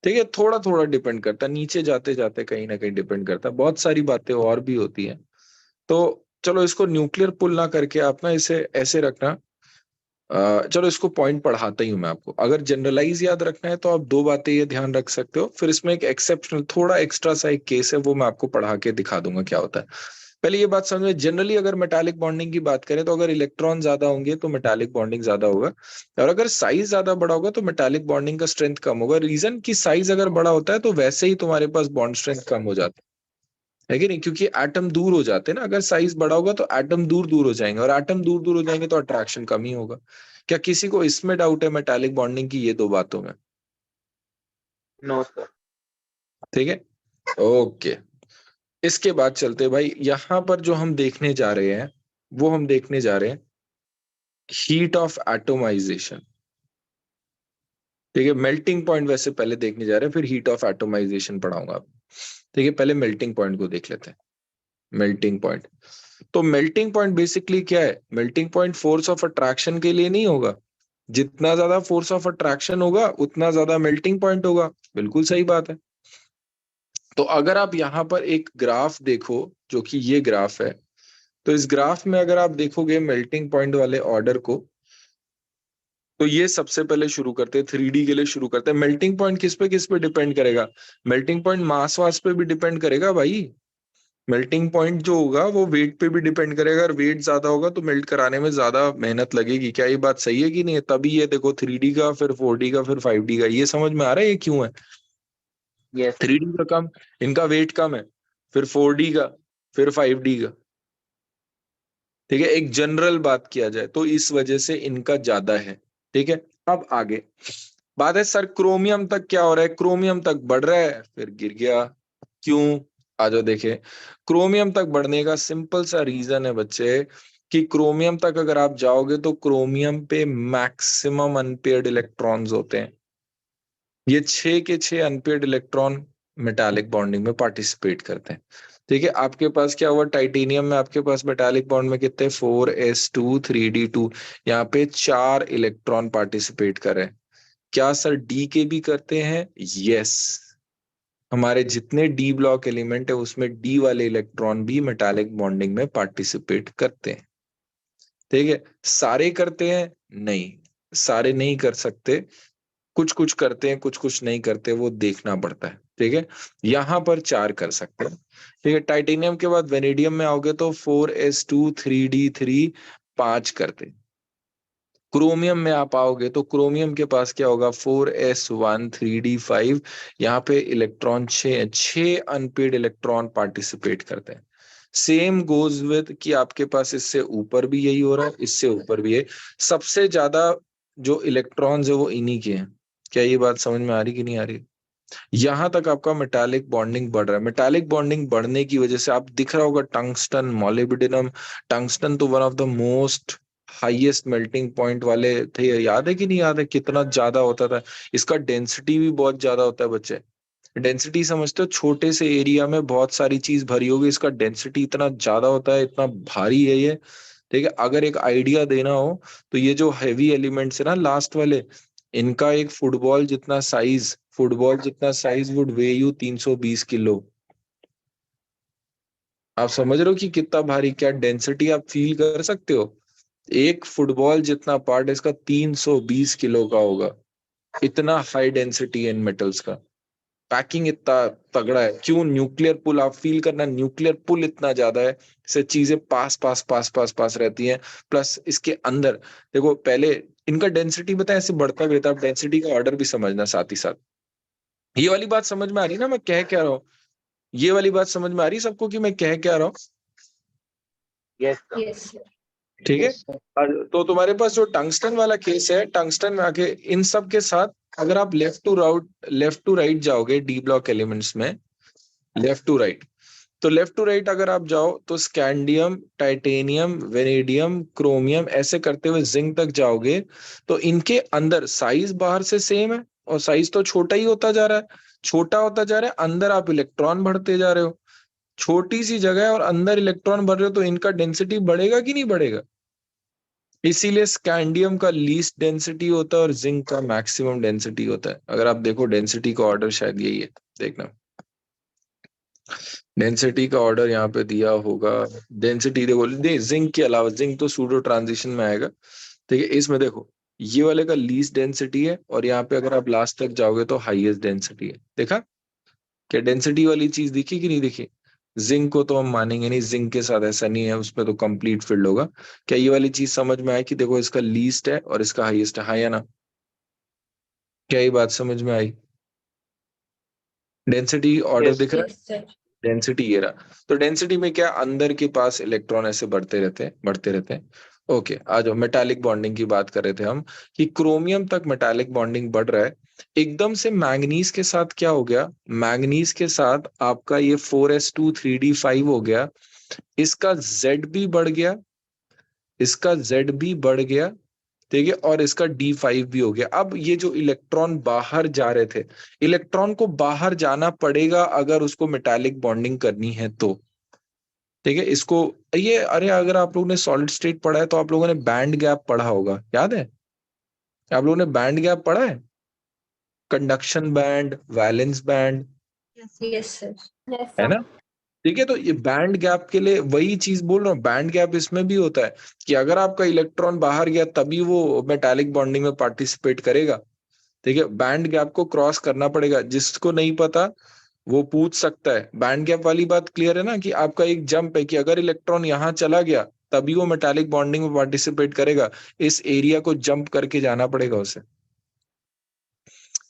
ठीक है, थोड़ा थोड़ा डिपेंड करता है, नीचे जाते जाते कहीं ना कहीं डिपेंड करता है, बहुत सारी बातें और भी होती हैं। तो चलो इसको न्यूक्लियर पुल ना करके आप ना इसे ऐसे रखना। चलो इसको पॉइंट पढ़ाता ही हूं मैं आपको। अगर जनरलाइज याद रखना है तो आप 2 बातें ये ध्यान रख सकते हो, फिर इसमें एक एक्सेप्शनल थोड़ा एक्स्ट्रा सा एक केस है, वो मैं आपको पढ़ा के दिखा दूंगा क्या होता है। पहले ये बात समझ में, जनरली अगर मेटालिक बॉन्डिंग की बात करें तो अगर इलेक्ट्रॉन ज्यादा होंगे तो मेटालिक बॉन्डिंग ज्यादा होगा, और अगर साइज ज्यादा बड़ा होगा तो मेटालिक बॉन्डिंग का स्ट्रेंथ कम होगा। रीजन कि साइज अगर बड़ा होता है तो वैसे ही तुम्हारे पास बॉन्ड स्ट्रेंथ कम हो जाता है कि नहीं, क्योंकि एटम दूर हो जाते हैं ना। अगर साइज बड़ा होगा तो एटम दूर दूर हो जाएंगे, और एटम दूर दूर हो जाएंगे तो अट्रैक्शन कम ही होगा। क्या किसी को इसमें डाउट है मेटालिक बॉन्डिंग की ये 2 बातों में? No, sir. ठीक है, ओके। इसके बाद चलते हैं भाई, यहां पर जो हम देखने जा रहे हैं वो हम देखने जा रहे हैं हीट ऑफ एटोमाइजेशन। ठीक है, मेल्टिंग पॉइंट वैसे पहले देखने जा रहे हैं, फिर हीट ऑफ एटोमाइजेशन पढ़ाऊंगा आप। ठीक है, पहले मेल्टिंग पॉइंट को देख लेते हैं। मेल्टिंग पॉइंट, तो मेल्टिंग पॉइंट बेसिकली क्या है? Melting point force of attraction के लिए नहीं होगा। जितना ज्यादा फोर्स ऑफ अट्रैक्शन होगा उतना ज्यादा मेल्टिंग पॉइंट होगा। बिल्कुल सही बात है। तो अगर आप यहाँ पर एक ग्राफ देखो, जो कि ये ग्राफ है, तो इस ग्राफ में अगर आप देखोगे मेल्टिंग पॉइंट वाले ऑर्डर को, तो ये सबसे पहले शुरू करते हैं 3D के लिए शुरू करते हैं। मेल्टिंग पॉइंट किस पे डिपेंड करेगा? मेल्टिंग पॉइंट मास वास पे भी डिपेंड करेगा भाई। मेल्टिंग पॉइंट जो होगा वो वेट पे भी डिपेंड करेगा, अगर वेट ज्यादा होगा तो मेल्ट कराने में ज्यादा मेहनत लगेगी। क्या ये बात सही है कि नहीं है? तभी ये देखो 3D का, फिर 4D का, फिर 5D का। ये समझ में आ रहा है ये क्यों है? Yes, sir. 3D का कम, इनका वेट कम है, फिर 4D का, फिर 5D का। ठीक है, एक जनरल बात किया जाए तो इस वजह से इनका ज्यादा है। ठीक है, अब आगे बात है सर क्रोमियम तक क्या हो रहा है? क्रोमियम तक बढ़ रहा है फिर गिर गया, क्यों? आ जाओ देखे। क्रोमियम तक बढ़ने का सिंपल सा रीजन है बच्चे, कि क्रोमियम तक अगर आप जाओगे तो क्रोमियम पे मैक्सिमम अनपेयर्ड इलेक्ट्रॉन्स होते हैं। ये 6 के 6 अनपेयर्ड इलेक्ट्रॉन मेटालिक बॉन्डिंग में पार्टिसिपेट करते हैं। ठीक है, आपके पास क्या हुआ? टाइटेनियम में आपके पास मेटालिक बॉन्ड में कितने? 4s2 3d2। यहाँ पे 4 इलेक्ट्रॉन पार्टिसिपेट कर रहे हैं। क्या सर डी के भी करते हैं? यस, हमारे जितने डी ब्लॉक एलिमेंट है उसमें डी वाले इलेक्ट्रॉन भी मेटालिक बॉन्डिंग में पार्टिसिपेट करते हैं। ठीक है, सारे करते हैं? नहीं, सारे नहीं कर सकते, कुछ कुछ करते हैं, कुछ कुछ नहीं करते, वो देखना पड़ता है। ठीक है, यहाँ पर 4 कर सकते हैं। ठीक है, टाइटेनियम के बाद वेनेडियम में आओगे तो 4s2 3d3 5 करते हैं। क्रोमियम में आप आओगे तो क्रोमियम के पास क्या होगा? 4s1 3d5। यहाँ पे इलेक्ट्रॉन 6 अनपेड इलेक्ट्रॉन पार्टिसिपेट करते हैं। सेम गोज विद कि आपके पास इससे ऊपर भी यही हो रहा है, इससे ऊपर भी है। सबसे ज्यादा जो इलेक्ट्रॉन्स है वो इन्हीं के हैं। क्या ये बात समझ में आ रही कि नहीं आ रही? यहां तक आपका मेटालिक बॉन्डिंग बढ़ रहा है। मेटालिक बॉन्डिंग बढ़ने की वजह से आप दिख रहा होगा टंगस्टन, मोलिब्डेनम। टंगस्टन तो one of the most highest melting point वाले थे, याद है कि नहीं याद है? कितना ज्यादा होता था। इसका डेंसिटी भी बहुत ज्यादा होता है बच्चे। डेंसिटी समझते हो? छोटे से एरिया में बहुत सारी चीज भरी होगी, इसका डेंसिटी इतना ज्यादा होता है, इतना भारी है ये। ठीक है, अगर एक आइडिया देना हो तो ये जो हैवी एलिमेंट्स है ना लास्ट वाले, इनका एक फुटबॉल जितना size would way you 320 kilo. आप समझ रहे हो कि कितना भारी? क्या डेंसिटी आप फील कर सकते हो? एक फुटबॉल जितना पार्ट इसका 320 किलो का होगा। इतना हाई डेंसिटी है इन मेटल्स का। पैकिंग इतना तगड़ा है। क्यों? न्यूक्लियर पुल आप फील करना, न्यूक्लियर पुल इतना ज्यादा है, इससे चीजें पास पास पास पास पास रहती हैं। प्लस इसके अंदर देखो, पहले इनका डेंसिटी बताए ऐसे बढ़ता रहता है। आप डेंसिटी का ऑर्डर भी समझना साथ ही साथ। ये वाली बात समझ में आ रही है ना मैं कह क्या रहा हूँ? ये वाली बात समझ में आ रही है सबको कि मैं कह क्या रहा हूँ? Yes, sir. Yes, sir. ठीक है। Yes, sir. तो तुम्हारे पास जो टंगस्टन वाला केस है, टंगस्टन में आके इन सब के साथ अगर आप लेफ्ट टू राइट जाओगे डी ब्लॉक एलिमेंट्स में, लेफ्ट टू राइट, तो लेफ्ट टू राइट अगर आप जाओ तो स्कैंडियम, टाइटेनियम, वेनेडियम, क्रोमियम ऐसे करते हुए जिंक तक जाओगे, तो इनके अंदर साइज बाहर से सेम है और साइज तो छोटा ही होता जा रहा है, छोटा होता जा रहा है। अंदर आप इलेक्ट्रॉन भरते जा रहे हो। छोटी सी जगह है और अंदर इलेक्ट्रॉन भर रहे हो, तो इनका डेंसिटी बढ़ेगा कि नहीं बढ़ेगा? इसीलिए स्कैंडियम का लीस्ट डेंसिटी होता है और जिंक का मैक्सिमम डेंसिटी होता है। अगर आप देखो डेंसिटी का ऑर्डर शायद यही है, देखना डेंसिटी का ऑर्डर यहाँ पे दिया होगा। डेंसिटी देखो, जिंक के अलावा, जिंक तो सूडो ट्रांजिशन में आएगा। ठीक है, इसमें देखो ये वाले का लीस्ट डेंसिटी है और यहाँ पे अगर आप लास्ट तक जाओगे तो हाईएस्ट डेंसिटी है। देखा? क्या डेंसिटी वाली चीज दिखी कि नहीं दिखी? जिंक को तो हम मानेंगे नहीं, जिंक के साथ ऐसा नहीं है, उसमें तो कंप्लीट फील्ड होगा। क्या ये वाली चीज समझ में आई कि देखो इसका लीस्ट है और इसका हाईएस्ट है, हाँ या ना? क्या ये बात समझ में आई? Density order Yes. दिख रहा है? Yes, sir. डेंसिटी ये रहा। तो डेंसिटी में क्या, अंदर के पास इलेक्ट्रॉन ऐसे बढ़ते रहते हैं, बढ़ते रहते हैं। ओके, आ जाओ मेटालिक बॉन्डिंग की बात कर रहे थे हम कि क्रोमियम तक मेटालिक बॉन्डिंग बढ़ रहा है। एकदम से मैंगनीज के साथ क्या हो गया? मैंगनीज के साथ आपका ये 4s2 3d5 हो गया। इसका Z भी बढ़ गया, इसका Z भी बढ़ गया। ठीक है, और इसका D5 भी हो गया। अब ये जो इलेक्ट्रॉन बाहर जा रहे थे, इलेक्ट्रॉन को बाहर जाना पड़ेगा अगर उसको मेटालिक बॉन्डिंग करनी है तो। ठीक है, इसको ये, अरे अगर आप लोगों ने सॉलिड स्टेट पढ़ा है तो आप लोगों ने बैंड गैप पढ़ा होगा, याद है? आप लोगों ने बैंड गैप पढ़ा है? Conduction band, valence band, Yes, sir. Yes, है sir. ना? ठीक है, तो ये बैंड गैप के लिए वही चीज बोल रहा हूँ। बैंड गैप इसमें भी होता है कि अगर आपका इलेक्ट्रॉन बाहर गया तभी वो मेटालिक बॉन्डिंग में पार्टिसिपेट करेगा। ठीक है, बैंड गैप को क्रॉस करना पड़ेगा। जिसको नहीं पता वो पूछ सकता है। बैंड गैप वाली बात क्लियर है ना कि आपका एक जंप है कि अगर इलेक्ट्रॉन यहाँ चला गया तभी वो मेटालिक बॉन्डिंग में पार्टिसिपेट करेगा। इस एरिया को जंप करके जाना पड़ेगा उसे।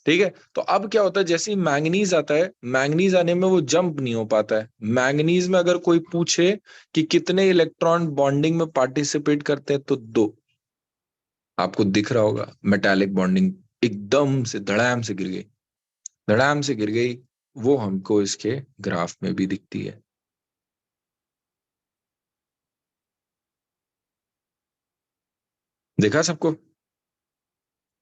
ठीक है, तो अब क्या होता है, जैसे ही मैंगनीज आता है, मैंगनीज आने में वो जंप नहीं हो पाता है। मैंगनीज में अगर कोई पूछे कि कितने इलेक्ट्रॉन बॉन्डिंग में पार्टिसिपेट करते हैं तो 2। आपको दिख रहा होगा मेटालिक बॉन्डिंग एकदम से धड़ाम से गिर गई, धड़ाम से गिर गई। वो हमको इसके ग्राफ में भी दिखती है। देखा सबको?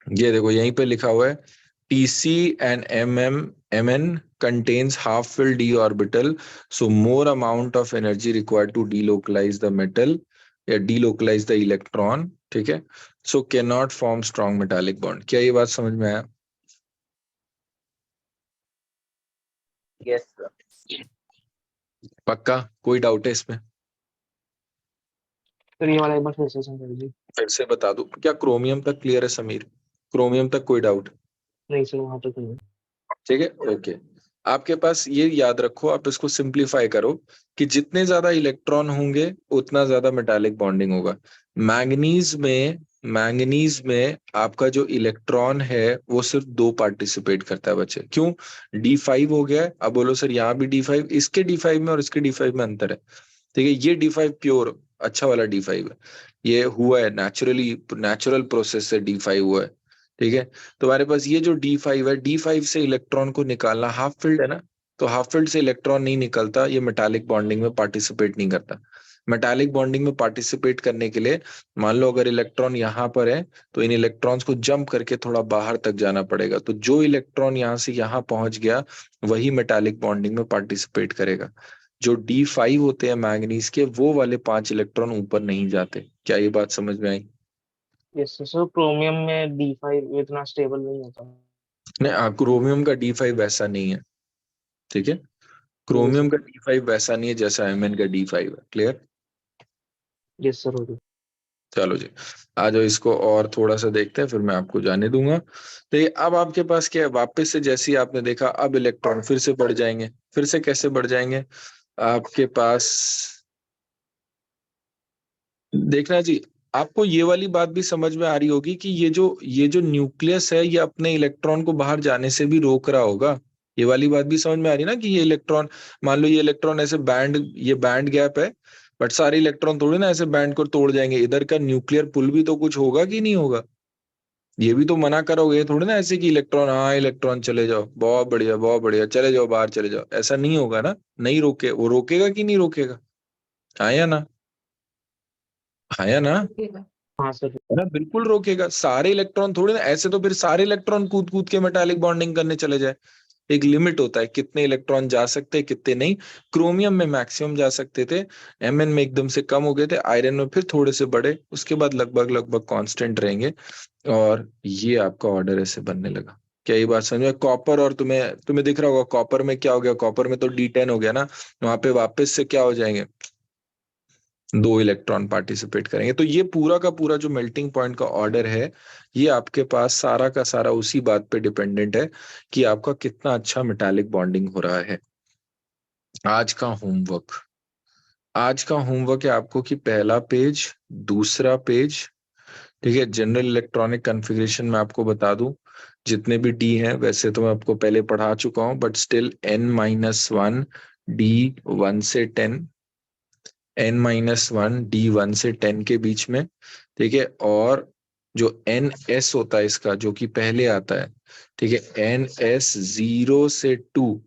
ये देखो यहीं पे लिखा हुआ है TC and MN contains half filled d orbital, so more amount of energy required to delocalize the metal या delocalize the electron। ठीक है, so cannot form strong metallic bond। क्या ये बात समझ में आया? Yes, sir. पक्का? कोई डाउट है इसमें? तो ये वाला एक बार फिर से समझ लीजिए। फिर से बता दूं क्या? क्रोमियम तक क्लियर है समीर? क्रोमियम तक कोई डाउट? नहीं सर, वहां तक नहीं। ठीक है, ओके। आपके पास ये याद रखो, आप इसको सिंप्लीफाई करो कि जितने ज्यादा इलेक्ट्रॉन होंगे उतना ज्यादा मेटालिक बॉन्डिंग होगा। मैंगनीज में आपका जो इलेक्ट्रॉन है वो सिर्फ 2 पार्टिसिपेट करता है बच्चे। क्यों? D5 हो गया है। अब बोलो सर यहाँ भी D5, इसके D5 में और इसके D5 में अंतर है। ठीक है, ये D5 प्योर अच्छा वाला D5 है, ये हुआ है नेचुरल प्रोसेस से D5 हुआ है। ठीक है, तो हमारे पास ये जो D5 है, D5 से इलेक्ट्रॉन को निकालना, हाफ फील्ड है ना, तो हाफ फील्ड से इलेक्ट्रॉन नहीं निकलता, ये मेटालिक बॉन्डिंग में पार्टिसिपेट नहीं करता। मेटालिक बॉन्डिंग में पार्टिसिपेट करने के लिए मान लो अगर इलेक्ट्रॉन यहाँ पर है, तो इन इलेक्ट्रॉन्स को जंप करके थोड़ा बाहर तक जाना पड़ेगा, तो जो इलेक्ट्रॉन यहाँ से यहाँ पहुंच गया वही मेटालिक बॉन्डिंग में पार्टिसिपेट करेगा। जो D5 होते हैं मैंगनीज के, वो वाले 5 इलेक्ट्रॉन ऊपर नहीं जाते। क्या ये बात समझ में आई? यस सर, क्रोमियम में D5 इतना स्टेबल नहीं होता। नहीं, क्रोमियम का D5 वैसा नहीं है। ठीक है, यस क्रोमियम का सर, D5 वैसा नहीं है जैसा Mn का D5 है। क्लियर? यस सर, हो गया। चलो जी, आ जाओ, इसको और थोड़ा सा देखते हैं फिर मैं आपको जाने दूंगा। तो ये अब आपके पास क्या है, वापस से जैसे ही आपने देखा, अब इलेक्ट्रॉन फिर से बढ़ जाएंगे। फिर से कैसे बढ़ जाएंगे? आपके पास देखना जी, आपको ये वाली बात भी समझ में आ रही होगी कि ये जो न्यूक्लियस है, ये अपने इलेक्ट्रॉन को बाहर जाने से भी रोक रहा होगा। ये वाली बात भी समझ में आ रही है ना कि ये इलेक्ट्रॉन, मान लो ये इलेक्ट्रॉन ऐसे ये बैंड गैप है, बट सारे इलेक्ट्रॉन थोड़ी ना ऐसे बैंड को तोड़ जाएंगे। इधर का न्यूक्लियर पुल भी तो कुछ होगा कि नहीं होगा? ये भी तो मना करोगे थोड़ी ना ऐसे कि इलेक्ट्रॉन, हाँ इलेक्ट्रॉन चले जाओ, बहुत बढ़िया चले जाओ, बाहर चले जाओ, ऐसा नहीं होगा ना। नहीं रोके, वो रोकेगा कि नहीं रोकेगा? हाँ या ना? हाँ या ना? रोकेगा। हाँ सर। है ना, बिल्कुल रोकेगा। सारे इलेक्ट्रॉन थोड़े ना ऐसे, तो फिर सारे इलेक्ट्रॉन कूद कूद के मेटालिक बॉन्डिंग करने चले जाए। एक लिमिट होता है कितने इलेक्ट्रॉन जा सकते हैं, कितने नहीं। क्रोमियम में मैक्सिमम जा सकते थे, Mn में एकदम से कम हो गए थे, आयरन में फिर थोड़े से बढ़े, उसके बाद लगभग लगभग कांस्टेंट रहेंगे। और ये आपका ऑर्डर ऐसे बनने लगा। क्या ये बात समझ में? कॉपर, और तुम्हें तुम्हें दिख रहा होगा कॉपर में क्या हो गया, कॉपर में तो D10 हो गया ना, वहां पे वापस से क्या हो जाएंगे, 2 इलेक्ट्रॉन पार्टिसिपेट करेंगे। तो ये पूरा का पूरा जो मेल्टिंग पॉइंट का ऑर्डर है, ये आपके पास सारा का सारा उसी बात पे डिपेंडेंट है कि आपका कितना अच्छा मेटालिक बॉन्डिंग हो रहा है। आज का होमवर्क आज का होमवर्क है आपको कि पहला पेज, दूसरा पेज, ठीक है, जनरल इलेक्ट्रॉनिक कॉन्फ़िगरेशन में आपको बता दूं, जितने भी डी हैं वैसे तो मैं आपको पहले पढ़ा चुका हूं, बट स्टिल N-1 D 1 से 10, N-1 D 1 से 10 के बीच में। ठीक है, और जो NS होता है इसका, जो कि पहले आता है, ठीक है, NS 0 से 2।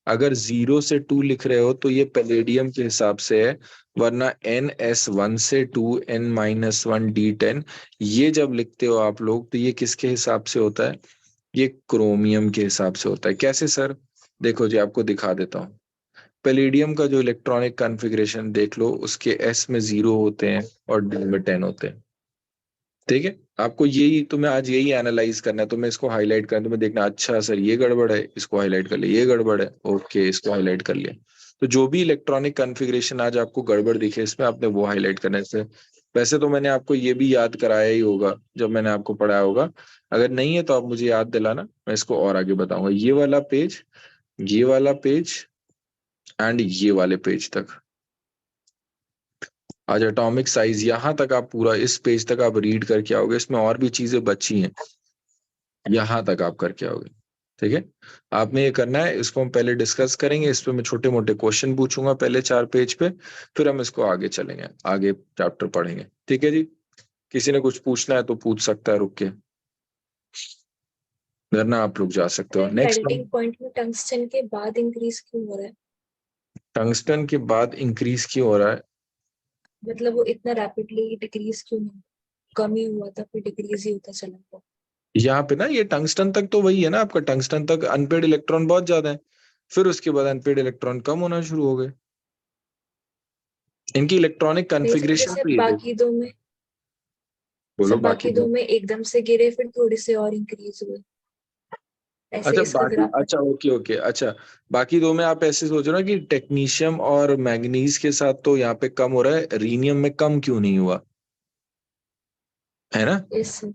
अगर 0 से 2 लिख रहे हो तो ये पैलेडियम के हिसाब से है, वरना NS 1 से 2, N-1 D 10, ये जब लिखते हो आप लोग तो ये किसके हिसाब से होता है? ये क्रोमियम के हिसाब से होता है। कैसे सर? देखो जी, आपको दिखा देता हूँ। पैलेडियम का जो इलेक्ट्रॉनिक कॉन्फ़िगरेशन देख लो, उसके S में 0 होते हैं और D में 10 होते हैं। ठीक है, आपको यही, तुम्हें आज यही एनालाइज करना है, तुम्हें इसको हाईलाइट करना है, तुम्हें देखना अच्छा सर ये गड़बड़ है, इसको हाईलाइट कर लिया, ये गड़बड़ है, ओके इसको हाईलाइट कर लिया। तो जो भी इलेक्ट्रॉनिक कॉन्फ़िगरेशन आज आपको गड़बड़ दिखे इसमें, आपने वो हाईलाइट करना है इससे। वैसे तो मैंने आपको ये भी याद कराया ही होगा जब मैंने आपको पढ़ाया होगा, अगर नहीं है तो आप मुझे याद दिलाना, मैं इसको और आगे बताऊंगा। ये वाला पेज, ये वाला पेज एंड ये वाले पेज तक, आज एटॉमिक साइज यहाँ तक आप पूरा इस पेज तक आप रीड करके आओगे, इसमें और भी चीजें बची हैं, यहाँ तक आप करके आओगे। ठीक है, आपने ये करना है, इसको हम पहले डिस्कस करेंगे, इस पे मैं छोटे मोटे क्वेश्चन पूछूंगा पहले 4 पेज पे, फिर हम इसको आगे चलेंगे, आगे चैप्टर पढ़ेंगे। ठीक है जी, किसी ने कुछ पूछना है तो पूछ सकता है रुक के, वरना आप रुक जा सकते हो। नेक्स्ट, मेल्टिंग पॉइंट में टंगस्टन के बाद इंक्रीज क्यों हो रहा है? टंगस्टन के बाद इंक्रीज क्यों हो रहा है? मतलब वो इतना रैपिडली डिक्रीज क्यों नहीं? कम ही हुआ था फिर डिक्रीज ही होता चला गया। यहाँ पे ना, ये टंगस्टन तक तो वही है ना आपका, टंगस्टन तक अनपेड इलेक्ट्रॉन बहुत ज्यादा है, फिर उसके बाद अनपेड इलेक्ट्रॉन कम होना शुरू हो गए। इनकी इलेक्ट्रॉनिक नहीं सर, कॉन्फ़िगरेशन जैसे तो ये देखो। बाकी दो में बोलो सब बाकी बाकी दो। दो में एकदम से गिरे फिर थोड़े से और इंक्रीज हुए, ऐसे अच्छा इसका बाकी, ग्राफ है। अच्छा ओके ओके, अच्छा बाकी दो में आप ऐसे सोचो ना कि टेक्नीशियम और मैग्नीज के साथ तो यहाँ पे कम हो रहा है, रीनियम में कम क्यों नहीं हुआ? है ना, यस सर।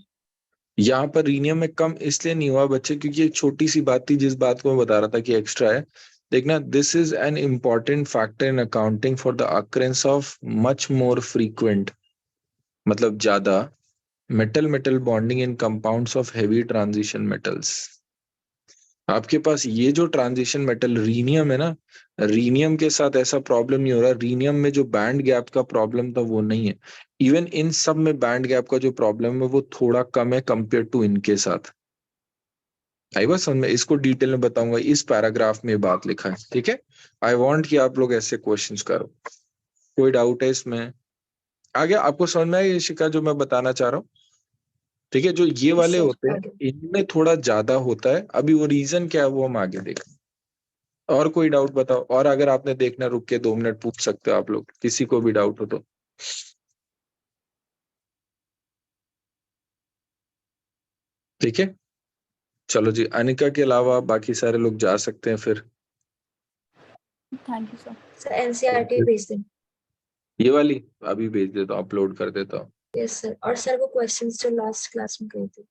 यहाँ पर रीनियम में कम इसलिए नहीं हुआ बच्चे, क्योंकि एक छोटी सी बात थी जिस बात को मैं बता रहा था कि एक्स्ट्रा है। देखना, this is an important factor in accounting for the occurrence of much more frequent, मतलब ज्यादा metal metal bonding in compounds of heavy transition metals. आपके पास ये जो ट्रांजिशन मेटल रीनियम है ना, रीनियम के साथ ऐसा प्रॉब्लम नहीं हो रहा। रीनियम में जो बैंड गैप का प्रॉब्लम था वो नहीं है। इवन इन सब में बैंड गैप का जो प्रॉब्लम है वो थोड़ा कम है कंपेयर टू इनके साथ। आई बात समझ में? इसको डिटेल में बताऊंगा, इस पैराग्राफ में ये बात लिखा है, ठीक है। आई वांट कि आप लोग ऐसे क्वेश्चंस करो। कोई डाउट है इसमें? आगे आपको समझ में आया ये शिका जो मैं बताना चाह रहा हूँ? ठीक है, जो ये वाले सर होते हैं आगे। इनमें थोड़ा ज्यादा होता है। अभी वो रीजन क्या है वो हम आगे देखें। और कोई डाउट बताओ, और अगर आपने देखना रुक के 2 मिनट पूछ सकते हो आप लोग, किसी को भी डाउट हो तो। ठीक है, चलो जी, अनिका के अलावा बाकी सारे लोग जा सकते हैं फिर। Thank you sir. Sir NCERT भेज दें। ये वाली अभी भेज देता हूँ, अपलोड कर देता हूँ। Yes sir. और सर वो क्वेश्चंस जो लास्ट क्लास में गए थे।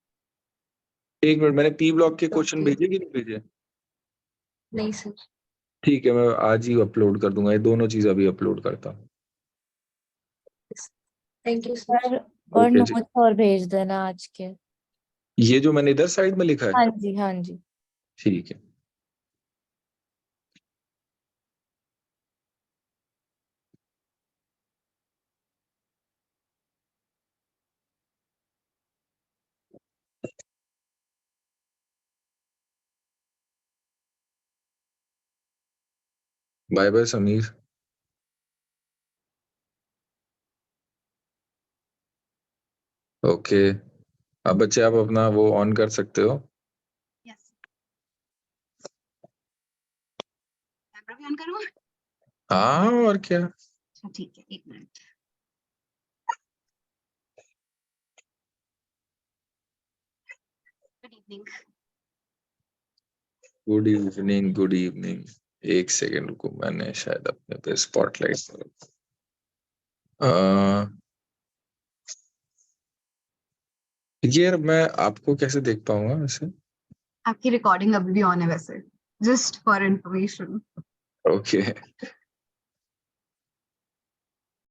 1 मिनट, मैंने पी ब्लॉक के क्वेश्चन Okay. भेजे कि नहीं भेजे? नहीं सर। ठीक है, मैं आज ही अपलोड कर दूंगा, ये दोनों चीज अभी अपलोड करता हूँ। Thank you sir. सर और ओके जी। नोट्स और भेज देना आज के। ये जो मैंने इधर साइड में लिखा है, हाँ जी, हाँ जी। ठीक है। Bye bye Sameer. ओके, अब बच्चे आप अपना वो ऑन कर सकते हो। यस। कैमरा भी ऑन करूँ? हाँ और क्या। अच्छा ठीक है, 1 minute. Good evening. Good evening, good evening. एक सेकेंड रुको, मैंने शायद अपने पे स्पॉटलाइट ये मैं आपको कैसे देख पाऊंगा वैसे? आपकी रिकॉर्डिंग अभी भी ऑन है वैसे, जस्ट फॉर इन्फॉर्मेशन। ओके,